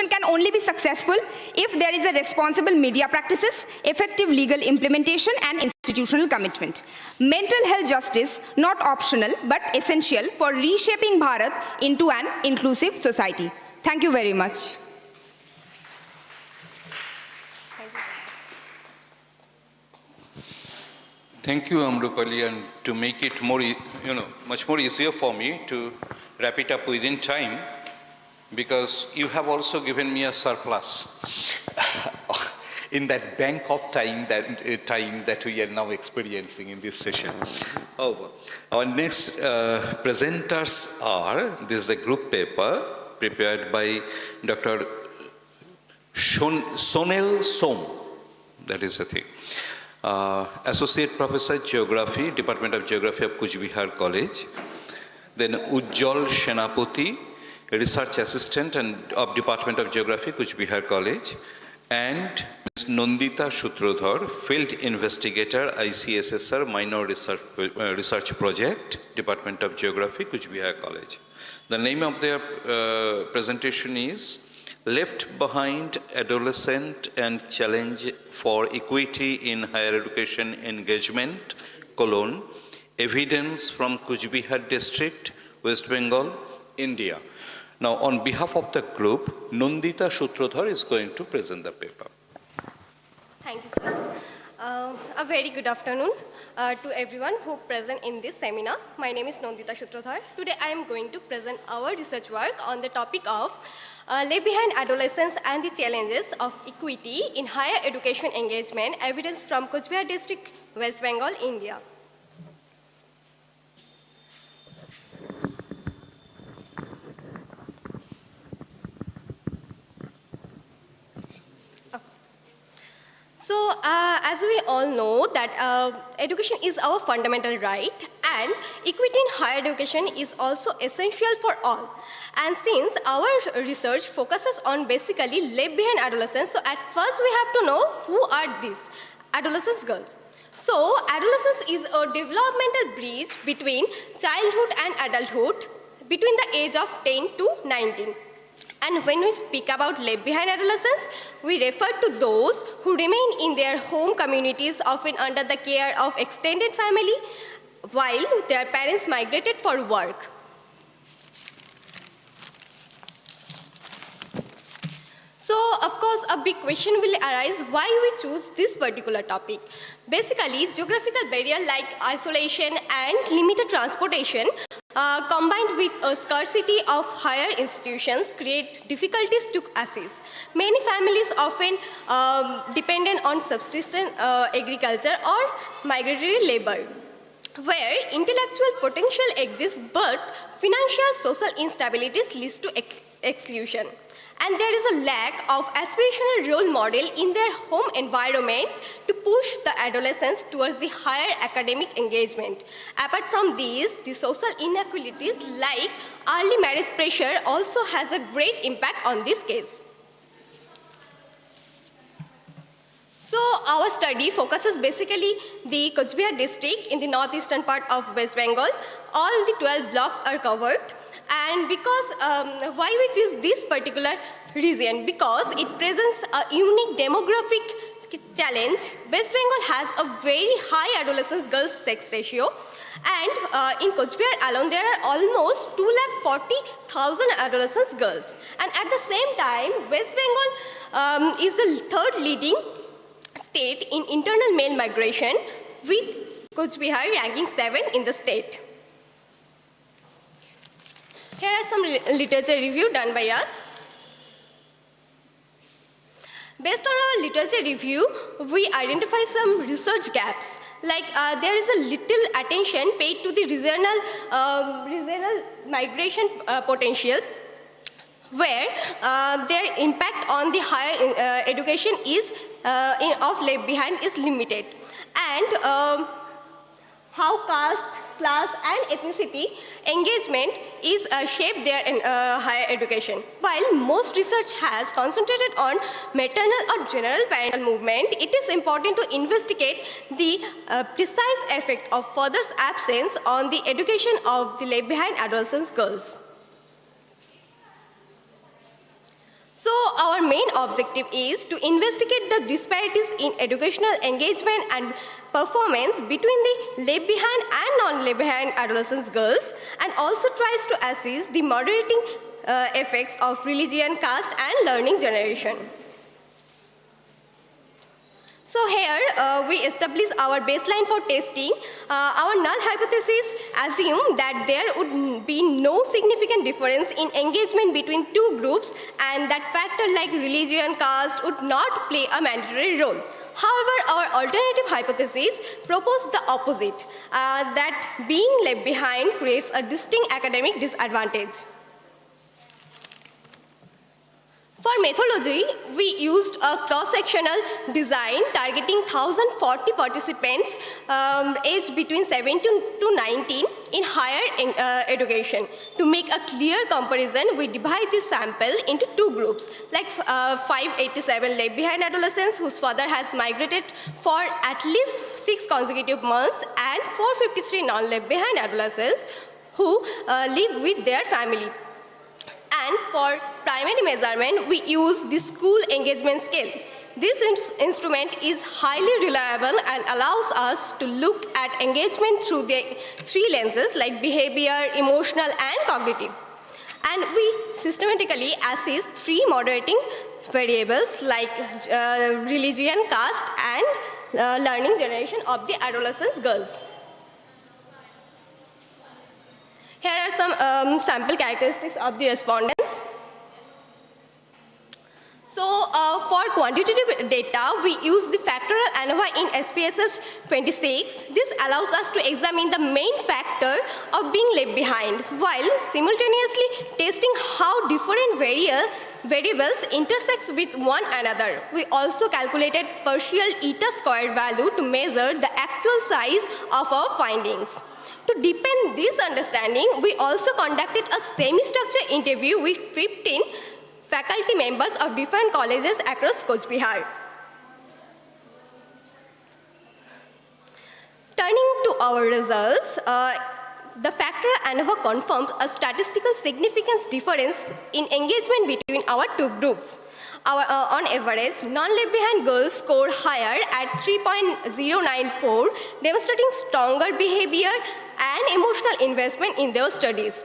can only be successful if there is a responsible media practices, effective legal implementation, and institutional commitment. Mental health justice, not optional, but essential for reshaping Bharat into an inclusive society. Thank you very much. Thank you, Amrupali, and to make it more, much more easier for me to wrap it up within time, because you have also given me a surplus in that bank of time that we are now experiencing in this session. Our next presenters are, this is a group paper prepared by Dr. Sonel Som, that is the thing. Associate Professor Geography, Department of Geography of Kuch Bihar College. Then Ujjwal Senapati, Research Assistant of Department of Geography, Kuch Bihar College. And Ms. Nandita Sutrodhar, Field Investigator, ICSSR, Minor Research Project, Department of Geography, Kuch Bihar College. The name of their presentation is Left Behind Adolescent and Challenge for Equity in Higher Education Engagement, Evidence from Kuch Bihar District, West Bengal, India. Now, on behalf of the group, Nandita Sutrodhar is going to present the paper. Thank you, sir. A very good afternoon to everyone who present in this seminar. My name is Nandita Sutrodhar. Today I am going to present our research work on the topic of Left Behind Adolescence and the Challenges of Equity in Higher Education Engagement, Evidence from Kuch Bihar District, West Bengal, India. So, as we all know that education is our fundamental right, and equity in higher education is also essential for all. And since our research focuses on basically left behind adolescents, so at first we have to know who are these adolescent girls. So, adolescence is a developmental bridge between childhood and adulthood, between the age of 10 to 19. And when we speak about left behind adolescents, we refer to those who remain in their home communities, often under the care of extended family, while their parents migrated for work. So, of course, a big question will arise why we choose this particular topic. Basically, geographical barrier like isolation and limited transportation combined with a scarcity of higher institutions create difficulties to access. Many families often dependent on subsistence agriculture or migratory labor, where intellectual potential exists but financial social instabilities leads to exclusion. And there is a lack of aspirational role model in their home environment to push the adolescents towards the higher academic engagement. Apart from these, the social inequalities like early marriage pressure also has a great impact on this case. So our study focuses basically the Cooch Behar district in the northeastern part of West Bengal. All the 12 blocks are covered. And because, why we choose this particular region? Because it presents a unique demographic challenge. West Bengal has a very high adolescent girls sex ratio. And in Cooch Behar alone, there are almost 240,000 adolescent girls. And at the same time, West Bengal is the third leading state in internal male migration, with Cooch Behar ranking 7 in the state. Here are some literature review done by us. Based on our literature review, we identify some research gaps. Like there is a little attention paid to the regional migration potential, where their impact on the higher education is of left behind is limited. And how caste, class and ethnicity engagement is shaped their higher education. While most research has concentrated on maternal or general parental movement, it is important to investigate the precise effect of father's absence on the education of the left behind adolescent girls. So our main objective is to investigate the disparities in educational engagement and performance between the left behind and non-left behind adolescent girls, and also tries to assess the moderating effects of religion, caste and learning generation. So here we establish our baseline for testing. Our null hypothesis assume that there would be no significant difference in engagement between two groups, and that factors like religion, caste would not play a mandatory role. However, our alternative hypothesis proposed the opposite, that being left behind creates a distinct academic disadvantage. For methodology, we used a cross-sectional design targeting 1,040 participants aged between 17 to 19 in higher education. To make a clear comparison, we divide this sample into two groups, like 587 left behind adolescents whose father has migrated for at least 6 consecutive months, and 453 non-left behind adolescents who live with their family. And for primary measurement, we use the school engagement scale. This instrument is highly reliable and allows us to look at engagement through the 3 lenses like behavior, emotional and cognitive. And we systematically assess 3 moderating variables like religion, caste and learning generation of the adolescent girls. Here are some sample characteristics of the respondents. So For quantitative data, we use the factorial ANOVA in SPSS 26. This allows us to examine the main factor of being left behind, while simultaneously testing how different variables intersect with one another. We also calculated partial eta squared value to measure the actual size of our findings. To deepen this understanding, we also conducted a semi-structured interview with 15 faculty members of different colleges across Coach Bihar. Turning to our results, the factorial ANOVA confirms a statistical significance difference in engagement between our two groups. On average, non-left behind girls scored higher at 3.094, demonstrating stronger behavior and emotional investment in their studies.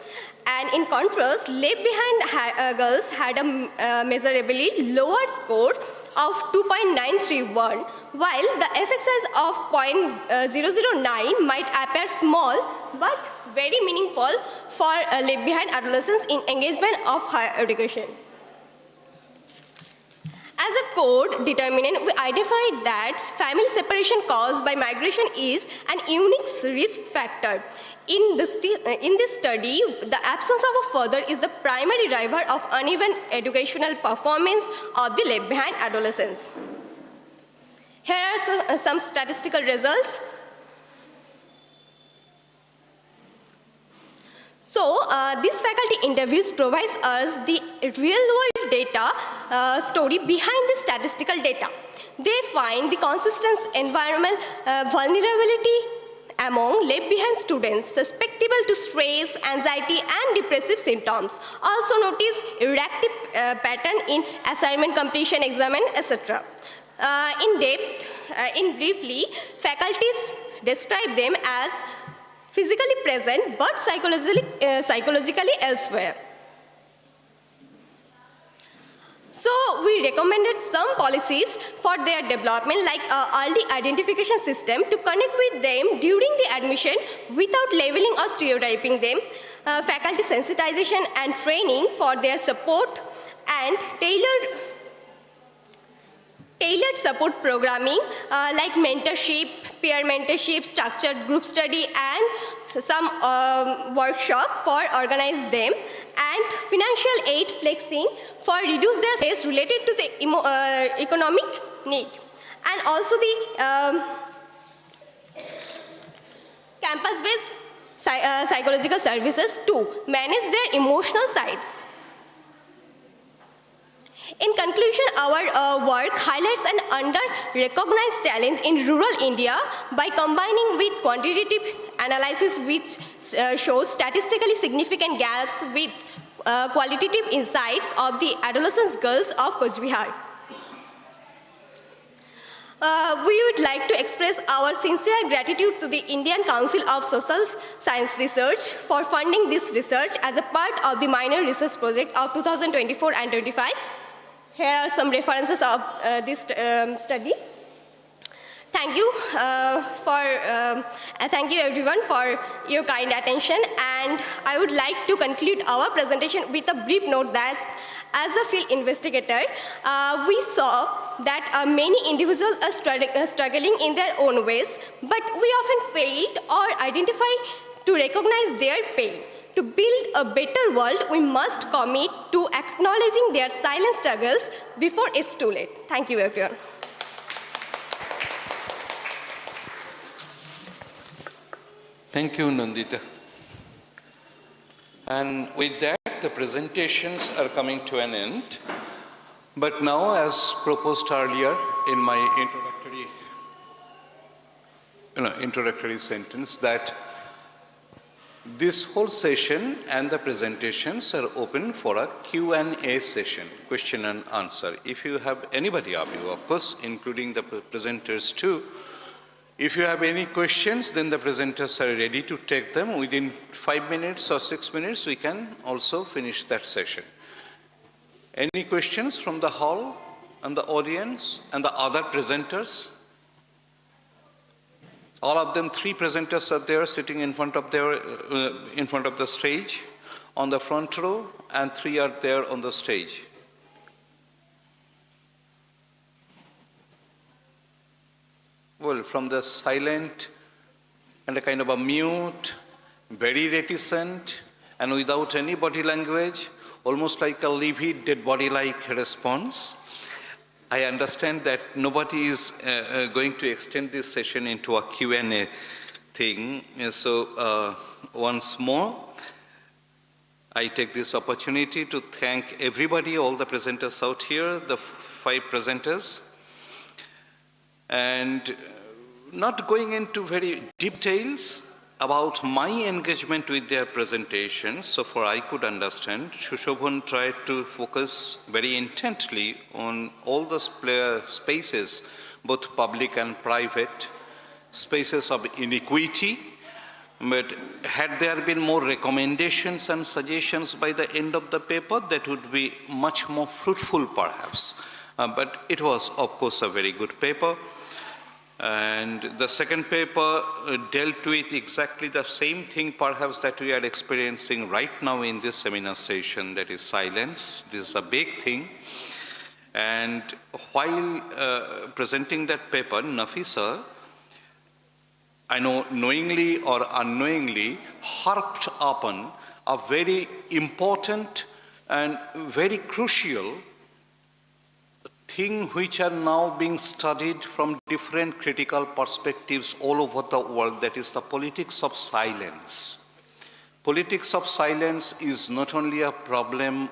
And in contrast, left behind girls had a measurably lower score of 2.931, while the effect size of 0.009 might appear small but very meaningful for left behind adolescents in engagement of higher education. As a core determinant, we identified that family separation caused by migration is an unique risk factor. In this study, the absence of a father is the primary driver of uneven educational performance of the left behind adolescents. Here are some statistical results. These faculty interviews provides us the real-world data story behind the statistical data. They find the consistent environmental vulnerability among left-behind students susceptible to stress, anxiety, and depressive symptoms. Also notice erratic pattern in assignment completion, exam, etc. In briefly, faculties describe them as physically present but psychologically elsewhere. So we recommended some policies for their development, like early identification system to connect with them during the admission without labeling or stereotyping them, faculty sensitization and training for their support, and tailored support programming like mentorship, peer mentorship, structured group study, and some workshop for organize them, and financial aid flexing for reduce their stress related to the economic need. And also the campus-based psychological services to manage their emotional sides. In conclusion, our work highlights an under-recognized challenge in rural India by combining with quantitative analysis which shows statistically significant gaps with qualitative insights of the adolescent girls of Coach Bihar. We would like to express our sincere gratitude to the Indian Council of Social Science Research for funding this research as a part of the minor research project of 2024 and 25. Here are some references of this study. Thank you thank you everyone for your kind attention, and I would like to conclude our presentation with a brief note that as a field investigator, we saw that many individuals are struggling in their own ways, but we often failed or identify to recognize their pain. To build a better world, we must commit to acknowledging their silent struggles before it's too late. Thank you, everyone. Thank you, Nandita. And with that, the presentations are coming to an end. But now, as proposed earlier in my introductory sentence, that this whole session and the presentations are open for a Q&A session, question and answer. If you have anybody of you, of course, including the presenters too, if you have any questions, then the presenters are ready to take them. Within 5 minutes or 6 minutes, we can also finish that session. Any questions from the hall and the audience and the other presenters? All of them, 3 presenters are there sitting in front of the stage on the front row, and 3 are there on the stage. call it, from the silent and a kind of a mute, very reticent, and without any body language, almost like a livid, dead body-like response. I understand that nobody is going to extend this session into a Q&A thing. So once more, I take this opportunity to thank everybody, all the presenters out here, the 5 presenters, and not going into very details about my engagement with their presentations, so far I could understand, Sushobhan tried to focus very intently on all the spaces, both public and private, spaces of inequity. But had there been more recommendations and suggestions by the end of the paper, that would be much more fruitful perhaps. But it was, of course, a very good paper. And the second paper dealt with exactly the same thing perhaps that we are experiencing right now in this seminar session, that is silence. This is a big thing. And while presenting that paper, Nafisa, I know knowingly or unknowingly, harped upon a very important and very crucial thing which are now being studied from different critical perspectives all over the world, that is the politics of silence. Politics of silence is not only a problem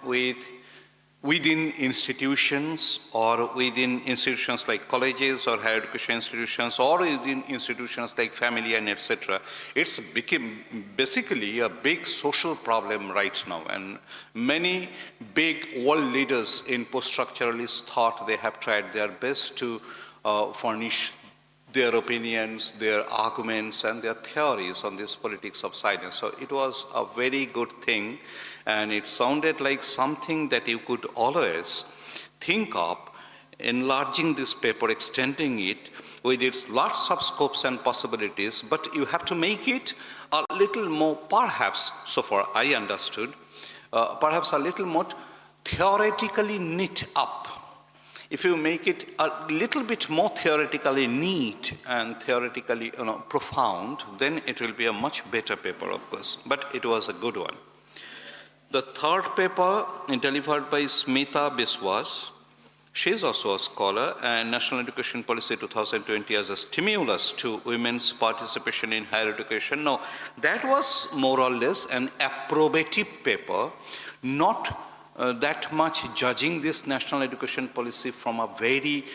within institutions or within institutions like colleges or higher education institutions or within institutions like family and etc. It's become basically a big social problem right now, and many big world leaders in post-structuralist thought, they have tried their best to furnish their opinions, their arguments and their theories on this politics of silence. So it was a very good thing, and it sounded like something that you could always think of enlarging this paper, extending it with its lots of scopes and possibilities, but you have to make it a little more, perhaps, so far I understood, perhaps a little more theoretically knit up. If you make it a little bit more theoretically neat and theoretically profound, then it will be a much better paper, of course, but it was a good one. The third paper delivered by Smita Biswas. She is also a scholar, and National Education Policy 2020 as a stimulus to women's participation in higher education. Now, that was more or less an approbative paper, not that much judging this national education policy from a very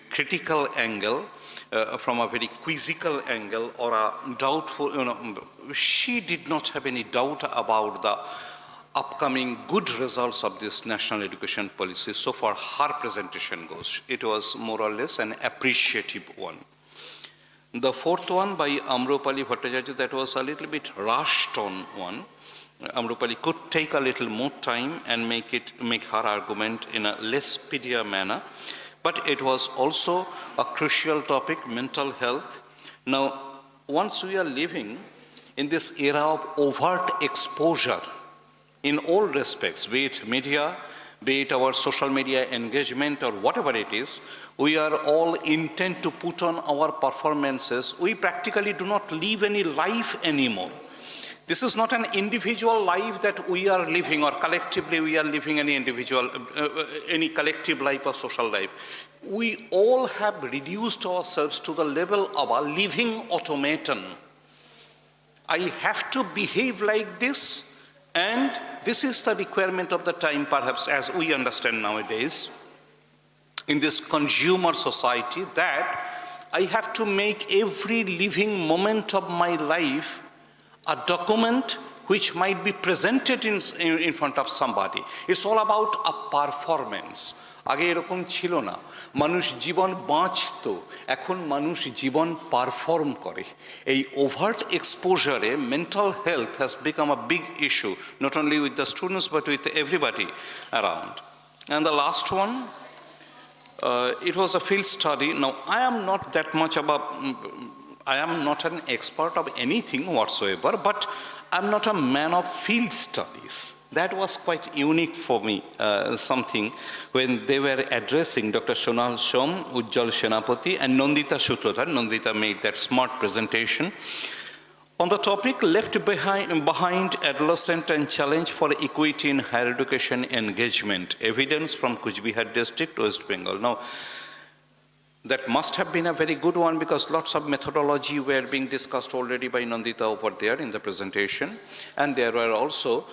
critical angle, from a very quizzical angle or a doubtful, she did not have any doubt about the upcoming good results of this national education policy. So far her presentation goes, it was more or less an appreciative one. The fourth one by Amropali Bhattacharya, that was a little bit rushed on one. Amropali could take a little more time and make her argument in a less speedier manner, but it was also a crucial topic, mental health. Now, once we are living in this era of overt exposure in all respects, be it media, be it our social media engagement or whatever it is, we are all intent to put on our performances. We practically do not live any life anymore. This is not an individual life that we are living, or collectively we are living any individual, any collective life or social life. We all have reduced ourselves to the level of a living automaton. I have to behave like this, and this is the requirement of the time, perhaps, as we understand nowadays, in this consumer society, that I have to make every living moment of my life a document which might be presented in front of somebody. It's all about a performance. আগে এরকম ছিল না, মানুষ জীবন বাঁচতো, এখন মানুষ জীবন perform করে। এই overt এক্সপোজারে mental health has become a big issue, not only with the students but with everybody around. And the last one, it was a field study. Now, I am not that much about, I am not an expert of anything whatsoever, but I'm not a man of field studies. That was quite unique for me, something when they were addressing Dr. Sonal Shom, Ujjal Senapati, and Nandita Sutrodhar. Nandita made that smart presentation on the topic left behind adolescent and challenge for equity in higher education engagement, evidence from Kuch Bihar district, West Bengal. Now, that must have been a very good one because lots of methodology were being discussed already by Nandita over there in the presentation. And there were also,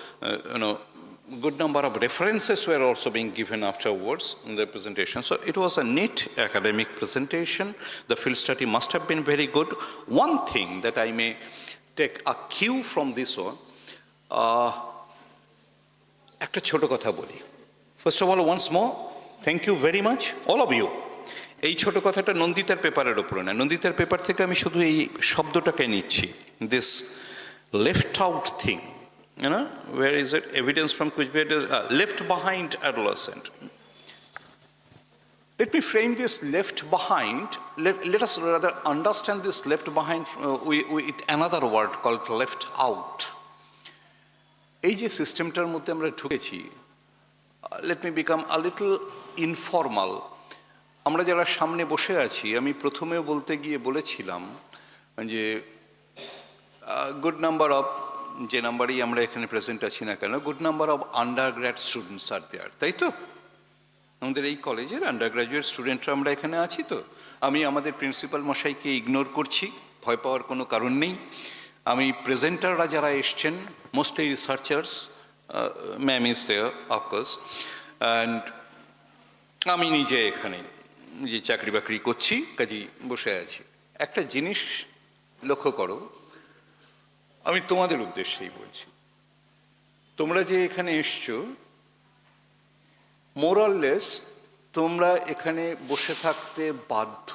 good number of references were also being given afterwards in the presentation. So it was a neat academic presentation. The field study must have been very good. One thing that I may take a cue from this one, একটা ছোট কথা বলি. First of all, once more, thank you very much, all of you. এই ছোট কথাটা নন্দিতার পেপারের উপরে না, নন্দিতার পেপার থেকে আমি শুধু এই শব্দটাকে নিচ্ছি, this left out thing, where is it? Evidence from Kuch Bihar, left behind adolescent. Let me frame this left behind, let us rather understand this left behind with another word called left out. এই যে সিস্টেমটার মধ্যে আমরা ঢুকেছি, let me become a little informal. আমরা যারা সামনে বসে আছি, আমি প্রথমেও বলতে গিয়ে বলেছিলাম যে গুড নাম্বার অফ, যে নাম্বারই আমরা এখানে প্রেজেন্ট আছি না কেন, good number of undergrad students are there, তাই তো? আমাদের এই কলেজের আন্ডার গ্র্যাজুয়েট স্টুডেন্টরা আমরা এখানে আছি তো? আমি আমাদের প্রিন্সিপাল মশাইকে ইগনোর করছি, ভয় পাওয়ার কোনো কারণ নেই। আমি প্রেজেন্টাররা যারা এসছেন, mostly researchers, ma'am is there of course, and আমি নিজে এখানে যে চাকরি বাকরি করছি, কাজেই বসে আছি। একটা জিনিস লক্ষ্য করো, আমি তোমাদের উদ্দেশ্যেই বলছি, তোমরা যে এখানে এসছো, মোর অর লেস তোমরা এখানে বসে থাকতে বাধ্য।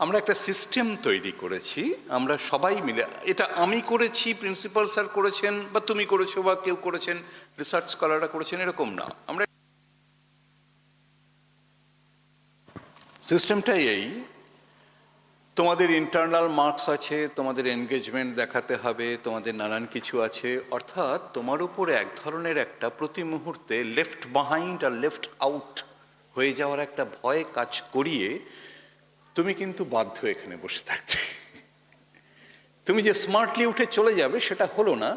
আমরা একটা সিস্টেম তৈরি করেছি, আমরা সবাই মিলে, এটা আমি করেছি, প্রিন্সিপাল স্যার করেছেন, বা তুমি করেছো, বা কেউ করেছেন, রিসার্চ স্কলাররা করেছেন, এরকম না। আমরা সিস্টেমটাই এই, তোমাদের ইন্টারনাল মার্কস আছে, তোমাদের এনগেজমেন্ট দেখাতে হবে, তোমাদের নানান কিছু আছে, অর্থাৎ তোমার উপরে এক ধরনের একটা প্রতি মুহূর্তে লেফট বিহাইন্ড আর লেফট আউট হয়ে যাওয়ার একটা ভয় কাজ করিয়ে তুমি কিন্তু বাধ্য এখানে বসে থাকতে। তুমি যে স্মার্টলি উঠে চলে যাবে সেটা হলো না,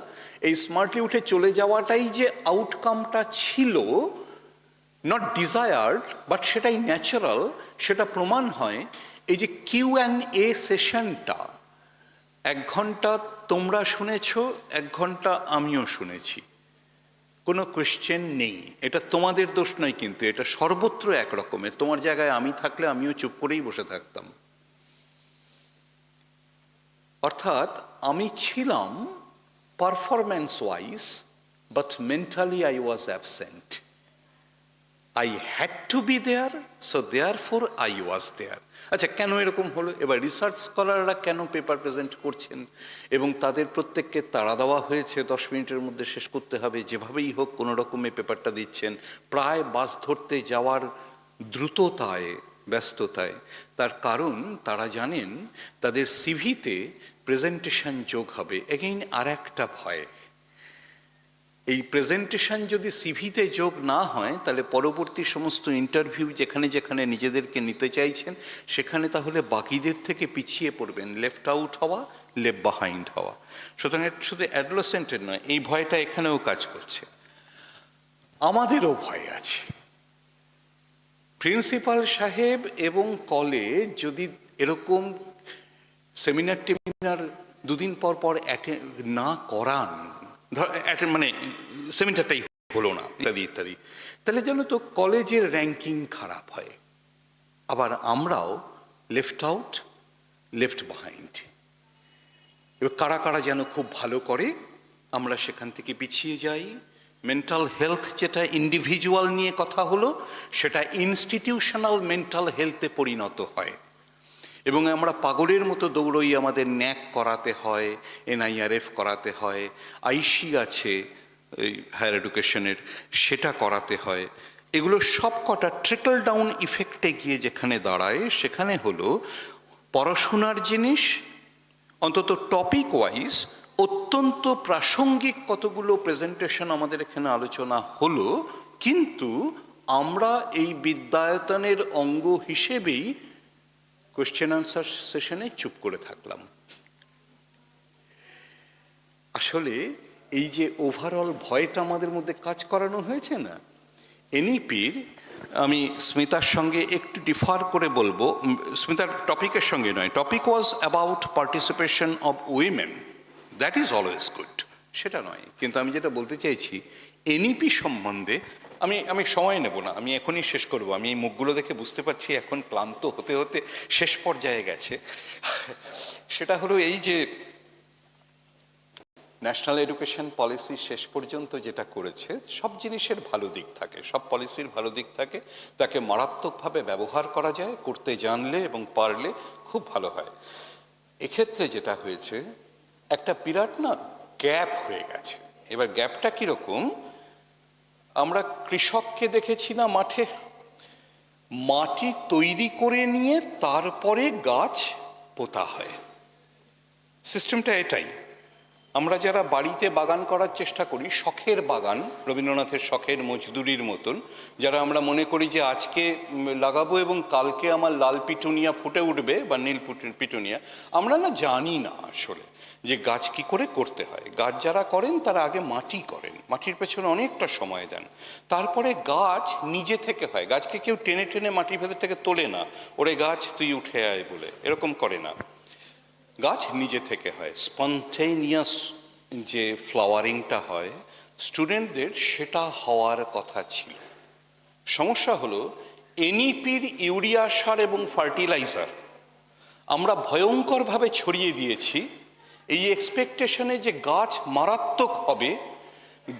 এই স্মার্টলি উঠে চলে যাওয়াটাই যে আউটকামটা ছিল, নট ডিজায়ার্ড, বাট সেটাই ন্যাচারাল, সেটা প্রমাণ হয় এই যে Q&A সেশনটা। 1 ঘন্টা তোমরা শুনেছ, 1 ঘন্টা আমিও শুনেছি, কোনো কোয়েশ্চেন নেই। এটা তোমাদের দোষ নয়, কিন্তু এটা সর্বত্র একরকমের। তোমার জায়গায় আমি থাকলে আমিও চুপ করেই বসে থাকতাম। অর্থাৎ আমি ছিলাম performance wise, but mentally I was absent. I had to be there, so therefore I was there. আচ্ছা, কেন এরকম হলো? এবার রিসার্চ স্কলাররা কেন পেপার প্রেজেন্ট করছেন এবং তাদের প্রত্যেককে তাড়া দেওয়া হয়েছে, 10 মিনিটের মধ্যে শেষ করতে হবে, যেভাবেই হোক কোনো রকমে পেপারটা দিচ্ছেন, প্রায় বাস ধরতে যাওয়ার দ্রুততায়, ব্যস্ততায়। তার কারণ তারা জানেন তাদের সিভিতে প্রেজেন্টেশন যোগ হবে। এগেইন আর একটা ভয়, এই প্রেজেন্টেশন যদি সিভিতে যোগ না হয়, তাহলে পরবর্তী সমস্ত ইন্টারভিউ যেখানে যেখানে নিজেদেরকে নিতে চাইছেন, সেখানে তাহলে বাকিদের থেকে পিছিয়ে পড়বেন, লেফট আউট হওয়া, লেফট বিহাইন্ড হওয়া। সুতরাং শুধু অ্যাডোলেসেন্টের নয়, এই ভয়টা এখানেও কাজ করছে, আমাদেরও ভয় আছে। প্রিন্সিপাল সাহেব এবং কলেজ যদি এরকম সেমিনার টেমিনার 2 দিন পর পর না করান, মানে সেমিনারটাই হলো না, ইত্যাদি ইত্যাদি, তাহলে যেন তো কলেজের র্যাঙ্কিং খারাপ হয়। আবার আমরাও লেফট আউট, লেফট বিহাইন্ড। এবার কারা কারা যেন খুব ভালো করে, আমরা সেখান থেকে পিছিয়ে যাই। মেন্টাল হেলথ যেটা ইন্ডিভিজুয়াল নিয়ে কথা হলো, সেটা ইনস্টিটিউশনাল মেন্টাল হেলথে পরিণত হয় এবং আমরা পাগলের মতো দৌড়ই। আমাদের ন্যাক করাতে হয়, NIRF করাতে হয়, আইসি আছে এই হায়ার এডুকেশনের, সেটা করাতে হয়। এগুলো সব কটা ট্রিকল ডাউন ইফেক্টে গিয়ে যেখানে দাঁড়ায়, সেখানে হলো পড়াশোনার জিনিস অন্তত টপিক ওয়াইজ অত্যন্ত প্রাসঙ্গিক কতগুলো প্রেজেন্টেশন আমাদের এখানে আলোচনা হলো, কিন্তু আমরা এই বিদ্যায়তনের অঙ্গ হিসেবেই কোয়েশ্চেন আনসার সেশনে চুপ করে থাকলাম। আসলে এই যে ওভারঅল ভয়টা আমাদের মধ্যে কাজ করানো হয়েছে না, এনইপির আমি স্মিতার সঙ্গে একটু ডিফার করে বলবো, স্মিতার টপিকের সঙ্গে নয়, topic was about participation of women, that is always good, সেটা নয়। কিন্তু আমি যেটা বলতে চাইছি এনইপি সম্বন্ধে আমি সময় নেব না, আমি এখনই শেষ করব। আমি এই মুখগুলো দেখে বুঝতে পারছি এখন ক্লান্ত হতে হতে শেষ পর্যায়ে গেছে। সেটা হলো এই যে ন্যাশনাল এডুকেশন পলিসি শেষ পর্যন্ত যেটা করেছে, সব জিনিসের ভালো দিক থাকে, সব পলিসির ভালো দিক থাকে, তাকে মারাত্মকভাবে ব্যবহার করা যায়, করতে জানলে এবং পারলে খুব ভালো হয়। এক্ষেত্রে যেটা হয়েছে, একটা বিরাট না গ্যাপ হয়ে গেছে। এবার গ্যাপটা কীরকম, আমরা কৃষককে দেখেছি না মাঠে, মাটি তৈরি করে নিয়ে তারপরে গাছ পোতা হয়, সিস্টেমটা এটাই। আমরা যারা বাড়িতে বাগান করার চেষ্টা করি, শখের বাগান, রবীন্দ্রনাথের শখের মজদুরির মতন, যারা আমরা মনে করি যে আজকে লাগাবো এবং কালকে আমার লাল পিটুনিয়া ফুটে উঠবে বা নীল পিটুনিয়া, আমরা না জানি না আসলে যে গাছ কি করে করতে হয়। গাছ যারা করেন তারা আগে মাটি করেন, মাটির পেছনে অনেকটা সময় দেন, তারপরে গাছ নিজে থেকে হয়। গাছকে কেউ টেনে টেনে মাটির ভেতর থেকে তোলে না, ওরে গাছ তুই উঠে আয় বলে, এরকম করে না। গাছ নিজে থেকে হয়, স্পন্টেনিয়াস যে ফ্লাওয়ারিংটা হয় স্টুডেন্টদের, সেটা হওয়ার কথা ছিল। সমস্যা হলো এনইপির ইউরিয়া সার এবং ফার্টিলাইজার আমরা ভয়ঙ্করভাবে ছড়িয়ে দিয়েছি এই এক্সপেকটেশনে যে গাছ মারাত্মক হবে।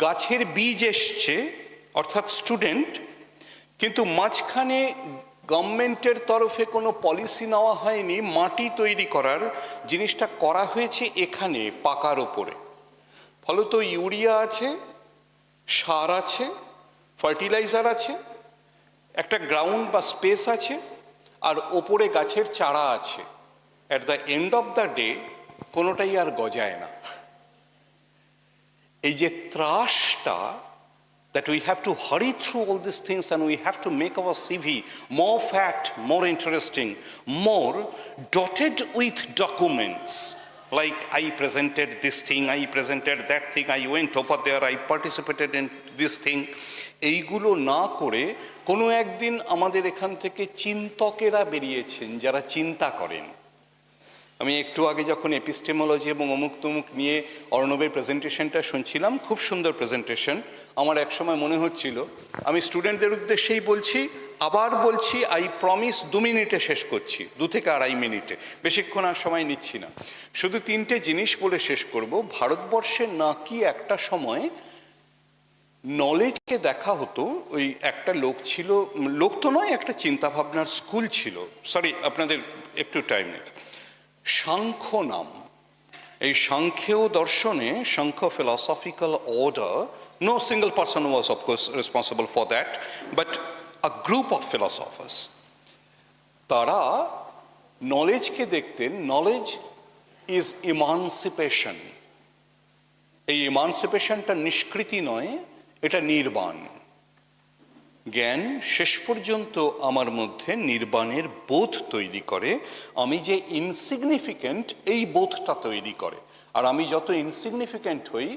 গাছের বীজ এসছে অর্থাৎ স্টুডেন্ট, কিন্তু মাঝখানে গভর্নমেন্টের তরফে কোনো পলিসি নেওয়া হয়নি মাটি তৈরি করার, জিনিসটা করা হয়েছে এখানে পাকার ওপরে। ফলত ইউরিয়া আছে, সার আছে, ফার্টিলাইজার আছে, একটা গ্রাউন্ড বা স্পেস আছে, আর ওপরে গাছের চারা আছে। At the end of the day কোনোটাই আর গজায় না। এই যে ত্রাসটা, that we have to hurry through all these things and we have to make our CV more fat, more interesting, more dotted with documents. Like I presented this thing, I presented that thing, I went over there, I participated in this thing. এইগুলো না করে কোনো একদিন আমাদের এখান থেকে চিন্তকেরা বেরিয়েছেন যারা চিন্তা করেন। আমি একটু আগে যখন এপিস্টেমোলজি এবং অমুক তমুক নিয়ে অর্ণবের প্রেজেন্টেশনটা শুনছিলাম, খুব সুন্দর প্রেজেন্টেশন। আমার একসময় মনে হচ্ছিল, আমি স্টুডেন্টদের উদ্দেশ্যেই বলছি, আবার বলছি, আই প্রমিস 2 মিনিটে শেষ করছি, 2 থেকে 2.5 মিনিটে, বেশিক্ষণ আর সময় নিচ্ছি না। শুধু 3টে জিনিস বলে শেষ করব। ভারতবর্ষে নাকি একটা সময় নলেজকে দেখা হতো, ওই একটা লোক ছিল, লোক তো নয়, একটা চিন্তাভাবনার স্কুল ছিল, সরি আপনাদের একটু টাইম নিতে, সাংখ্য নাম। এই সাংখ্য দর্শনে, Samkhya philosophical order, no single person was of course responsible for that, but a group of philosophers, তারা নলেজকে দেখতেন, নলেজ ইজ ইমানসিপেশন। এই ইমানসিপেশনটা নিষ্কৃতি নয়, এটা নির্বাণ। জ্ঞান শেষ পর্যন্ত আমার মধ্যে নির্বাণের বোধ তৈরি করে, আমি যে ইনসিগনিফিক্যান্ট এই বোধটা তৈরি করে। আর আমি যত ইনসিগনিফিক্যান্ট হই,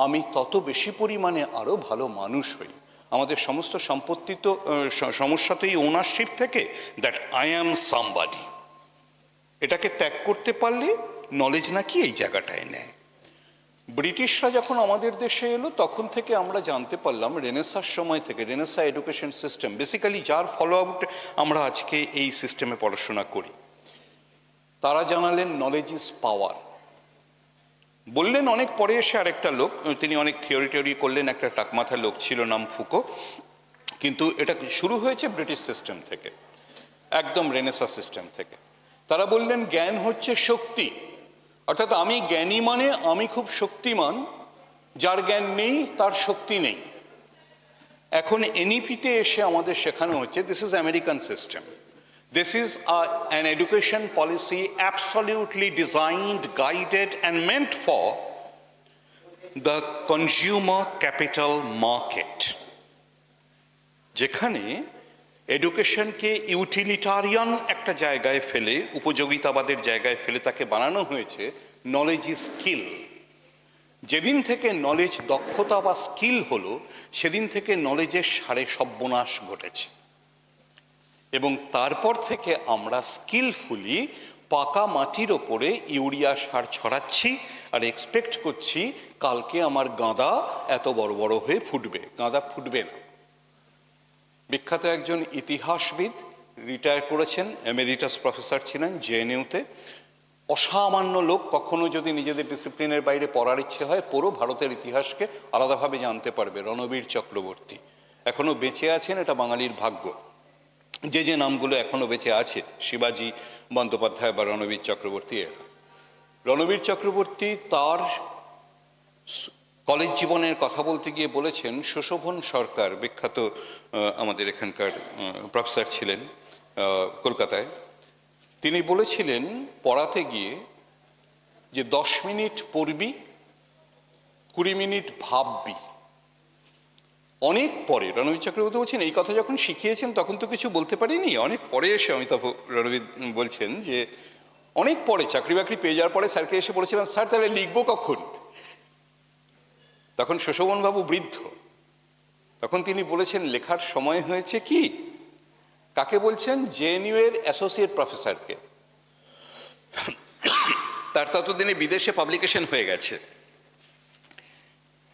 আমি তত বেশি পরিমাণে আরও ভালো মানুষ হই। আমাদের সমস্ত সম্পত্তি তো সমস্যা তো এই ওনারশিপ থেকে, দ্যাট আই অ্যাম সামবাডি। এটাকে ত্যাগ করতে পারলে নলেজ নাকি এই জায়গাটায় নেয়। ব্রিটিশরা যখন আমাদের দেশে এলো, তখন থেকে আমরা জানতে পারলাম, রেনেসার সময় থেকে, রেনেসা এডুকেশন সিস্টেম বেসিক্যালি যার ফলো আউট আমরা আজকে এই সিস্টেমে পড়াশোনা করি, তারা জানালেন নলেজ ইজ পাওয়ার। বললেন অনেক পরে এসে আরেকটা লোক, তিনি অনেক থিওরি করলেন, একটা টাকমাথার লোক ছিল নাম ফুকো, কিন্তু এটা শুরু হয়েছে ব্রিটিশ সিস্টেম থেকে, একদম রেনেসা সিস্টেম থেকে। তারা বললেন জ্ঞান হচ্ছে শক্তি, অর্থাৎ আমি জ্ঞানী মানে আমি খুব শক্তিমান, যার জ্ঞান নেই তার শক্তি নেই। এখন এনইপিতে এসে আমাদের শেখানো হচ্ছে this is American system, This is an education policy absolutely designed, guided, and meant for the consumer capital market, যেখানে এডুকেশনকে ইউটিলিটারিয়ান একটা জায়গায় ফেলে, উপযোগিতাবাদের জায়গায় ফেলে তাকে বানানো হয়েছে নলেজ ইজ স্কিল। যেদিন থেকে নলেজ দক্ষতা বা স্কিল হলো, সেদিন থেকে নলেজের সারে সর্বনাশ ঘটেছে, এবং তারপর থেকে আমরা স্কিলফুলি পাকা মাটির ওপরে ইউরিয়া সার ছড়াচ্ছি আর এক্সপেক্ট করছি কালকে আমার গাঁদা এত বড় বড় হয়ে ফুটবে। গাঁদা ফুটবে না। বিখ্যাত একজন ইতিহাসবিদ, রিটায়ার করেছেন, এমেরিটাস প্রফেসর ছিলেন জেএনইউতে, অসামান্য লোক, কখনো যদি নিজেদের ডিসিপ্লিনের বাইরে পড়ার ইচ্ছে হয় পুরো ভারতের ইতিহাসকে আলাদাভাবে জানতে পারবে, রণবীর চক্রবর্তী। এখনো বেঁচে আছেন, এটা বাঙালির ভাগ্য। যে যে নামগুলো এখনো বেঁচে আছে, শিবাজি বন্দ্যোপাধ্যায় বা রণবীর চক্রবর্তী, এরা। রণবীর চক্রবর্তী তার কলেজ জীবনের কথা বলতে গিয়ে বলেছেন, সুশোভন সরকার বিখ্যাত আমাদের এখানকার প্রফেসর ছিলেন কলকাতায়, তিনি বলেছিলেন পড়াতে গিয়ে যে 10 মিনিট পড়বি, 20 মিনিট ভাববি। অনেক পরে রণবীর চক্রবর্তী বলছেন, এই কথা যখন শিখিয়েছেন তখন তো কিছু বলতে পারিনি, অনেক পরে এসে অমিতাভ রণবীর বলছেন যে অনেক পরে চাকরি বাকরি পেয়ে যাওয়ার পরে স্যারকে এসে বলেছিলাম, স্যার তাহলে লিখবো কখন? তখন সুশোভনবাবু বৃদ্ধ, তখন তিনি বলেছেন লেখার সময় হয়েছে কি? কাকে বলছেন? জেএনইউ এর অ্যাসোসিয়েট প্রফেসরকে। তার ততদিনে বিদেশে পাবলিকেশন হয়ে গেছে।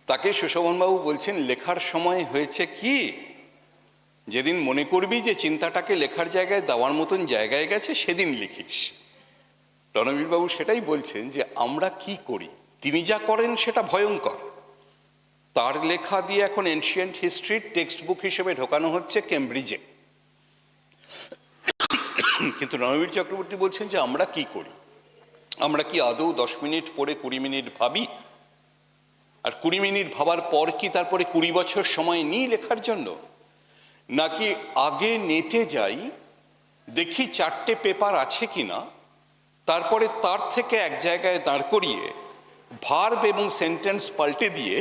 তাকে সুশোভনবাবু বলছেন লেখার সময় হয়েছে কি? যেদিন মনে করবি যে চিন্তাটাকে লেখার জায়গায় দেওয়ার মতন জায়গায় গেছে, সেদিন লিখিস। রণবীরবাবু সেটাই বলছেন যে আমরা কি করি, তিনি যা করেন সেটা ভয়ঙ্কর। তার লেখা দিয়ে এখন এনশিয়েন্ট হিস্ট্রির টেক্সট বুক হিসেবে ঢোকানো হচ্ছে কেমব্রিজে। কিন্তু রণবীর চক্রবর্তী বলছেন যে আমরা কি করি, আমরা কি আদৌ 10 মিনিট পড়ে 20 মিনিট ভাবি? আর 20 মিনিট ভাবার পর কি তারপরে 20 বছর সময় নিই লেখার জন্য? নাকি আগে নেটে যাই, দেখি 4টে পেপার আছে কিনা, তারপরে তার থেকে এক জায়গায় দাঁড় করিয়ে ভার্ব এবং সেন্টেন্স পাল্টে দিয়ে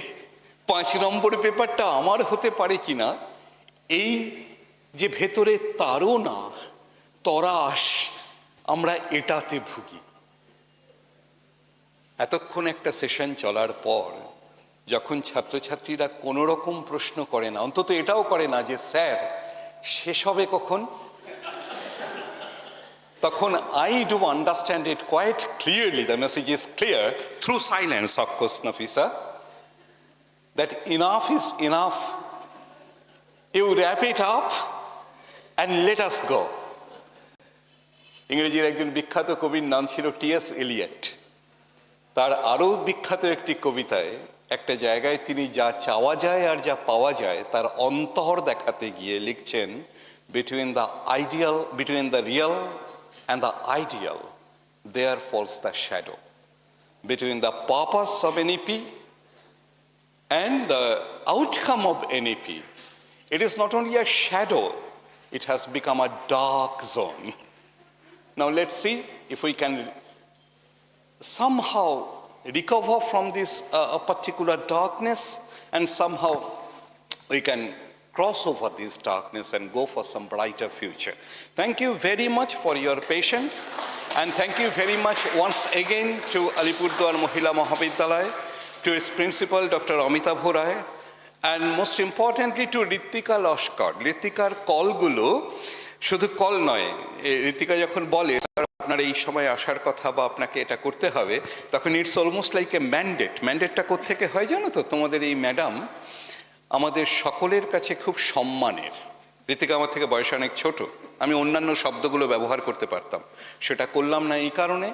5 নম্বর পেপারটা আমার হতে পারে কিনা, এই যে ভেতরে তাড়না, তরাস, আমরা এটাতে ভুগি। এতক্ষণ একটা সেশন চলার পর যখন ছাত্রছাত্রীরা কোনো রকম প্রশ্ন করে না, অন্তত এটাও করে না যে স্যার শেষ হবে কখন, তখন I do understand it quite clearly, the message is clear, through silence of course, Nafisa, that enough is enough. You wrap it up and let us go. ইংরেজির একজন বিখ্যাত কবির নাম ছিল টি.এস. এলিয়ট। তার আরও বিখ্যাত একটি কবিতায় একটা জায়গায় তিনি যা চাওয়া যায় আর যা পাওয়া যায় তার অন্তর দেখাতে গিয়ে লিখছেন, between the real and the ideal there falls the shadow, between the purpose of NEP and the outcome of NEP it is not only a shadow, it has become a dark zone. Now let's see if we can somehow recover from this particular darkness, and somehow we can cross over this darkness and go for some brighter future. Thank you very much for your patience, and thank you very much once again to Alipurduar Mahila Mahavidyalaya, to its principal Dr. Amitav Rai, and most importantly to Ritika Lashkar. Ritikaর কলগুলো শুধু call নয়, ঋতিকা যখন বলে আপনার এই সময় আসার কথা বা আপনাকে এটা করতে হবে, তখন it's almost like a mandate. ম্যান্ডেটটা কোত্থেকে হয় জানো তো? তোমাদের এই ম্যাডাম আমাদের সকলের কাছে খুব সম্মানের। ঋতিকা আমার থেকে বয়সে অনেক ছোট, আমি অন্যান্য শব্দগুলো ব্যবহার করতে পারতাম, সেটা করলাম না এই কারণে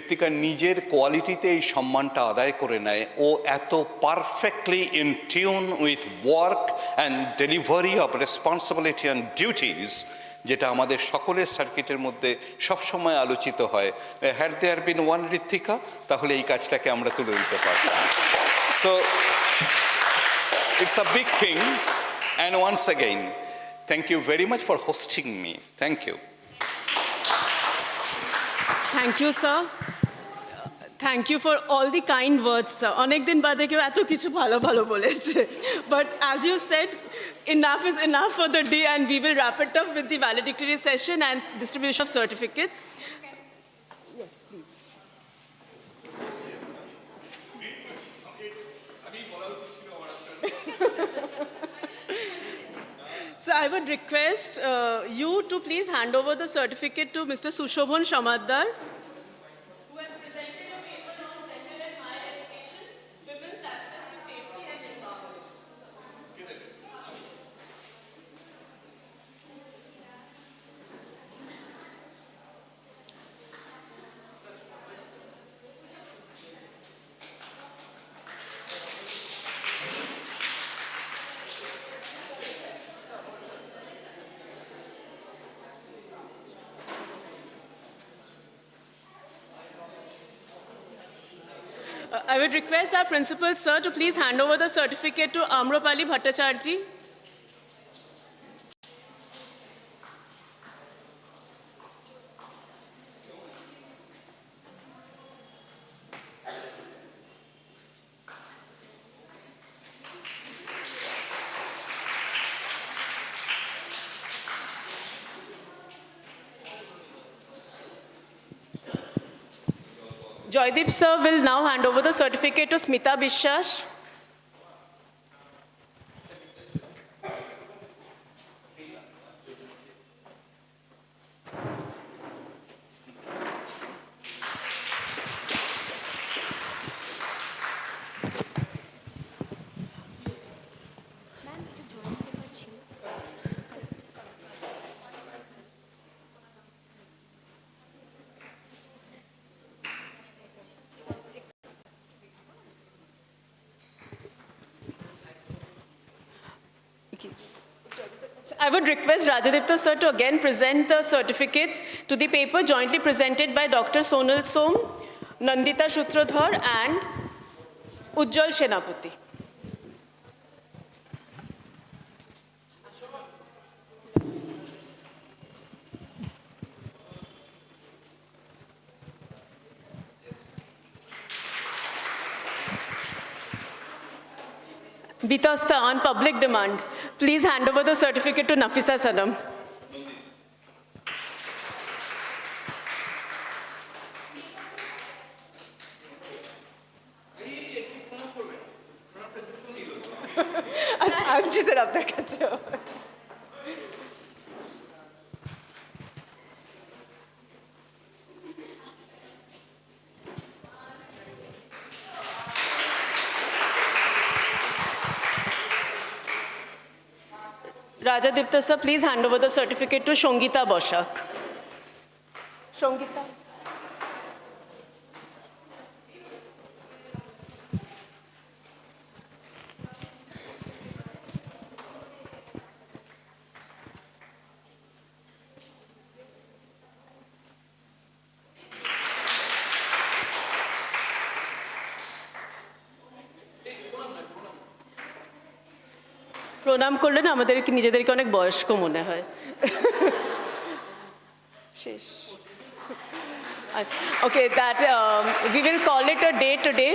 ঋতিকা নিজের কোয়ালিটিতে এই সম্মানটা আদায় করে নেয়। ও এত perfectly in tune with work and delivery of responsibility and duties, যেটা আমাদের সকলের সার্কিটের মধ্যে সবসময় আলোচিত হয়। Had there been one Ritika, তাহলে এই কাজটাকে আমরা তুলে দিতে পারতাম। So it's a big thing, and once again thank you very much for hosting me. Thank you. Thank you, sir. Thank you for all the kind words, sir. Onek din bade keu eto kichu bhalo bhalo boleche. But as you said, enough is enough for the day, and we will wrap it up with the valedictory session and distribution of certificates. Yes, please. So I would request you to please hand over the certificate to Mr. Sushobhan Shamaddar, who has presented a paper on gender and higher education, women's access to safety and empowerment. I would request our principal, sir, to please hand over the certificate to Amropali Bhattacharjee. Joydeep sir will now hand over the certificate to Smita Biswas. I would request Rajadipta sir to again present the certificates to the paper jointly presented by Dr. Sonal Som, Nandita Sutradhar and Ujjwal Senapati. Bitasta, on public demand, please hand over the certificate to Nafisa Sanam. I'm just up there. Rajadipta sir, please hand over the certificate to Shongita Boshak. Shongita. প্রণাম করলেন আমাদের কি নিজেদেরকে অনেক বয়স্ক মনে হয় শেষ আচ্ছা okay that we will call it a day today.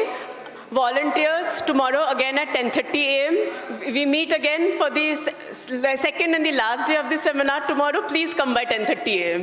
Volunteers tomorrow again at 10:30 a.m. We meet again for the second and the last day of the seminar tomorrow. Please come by 10:30 a.m.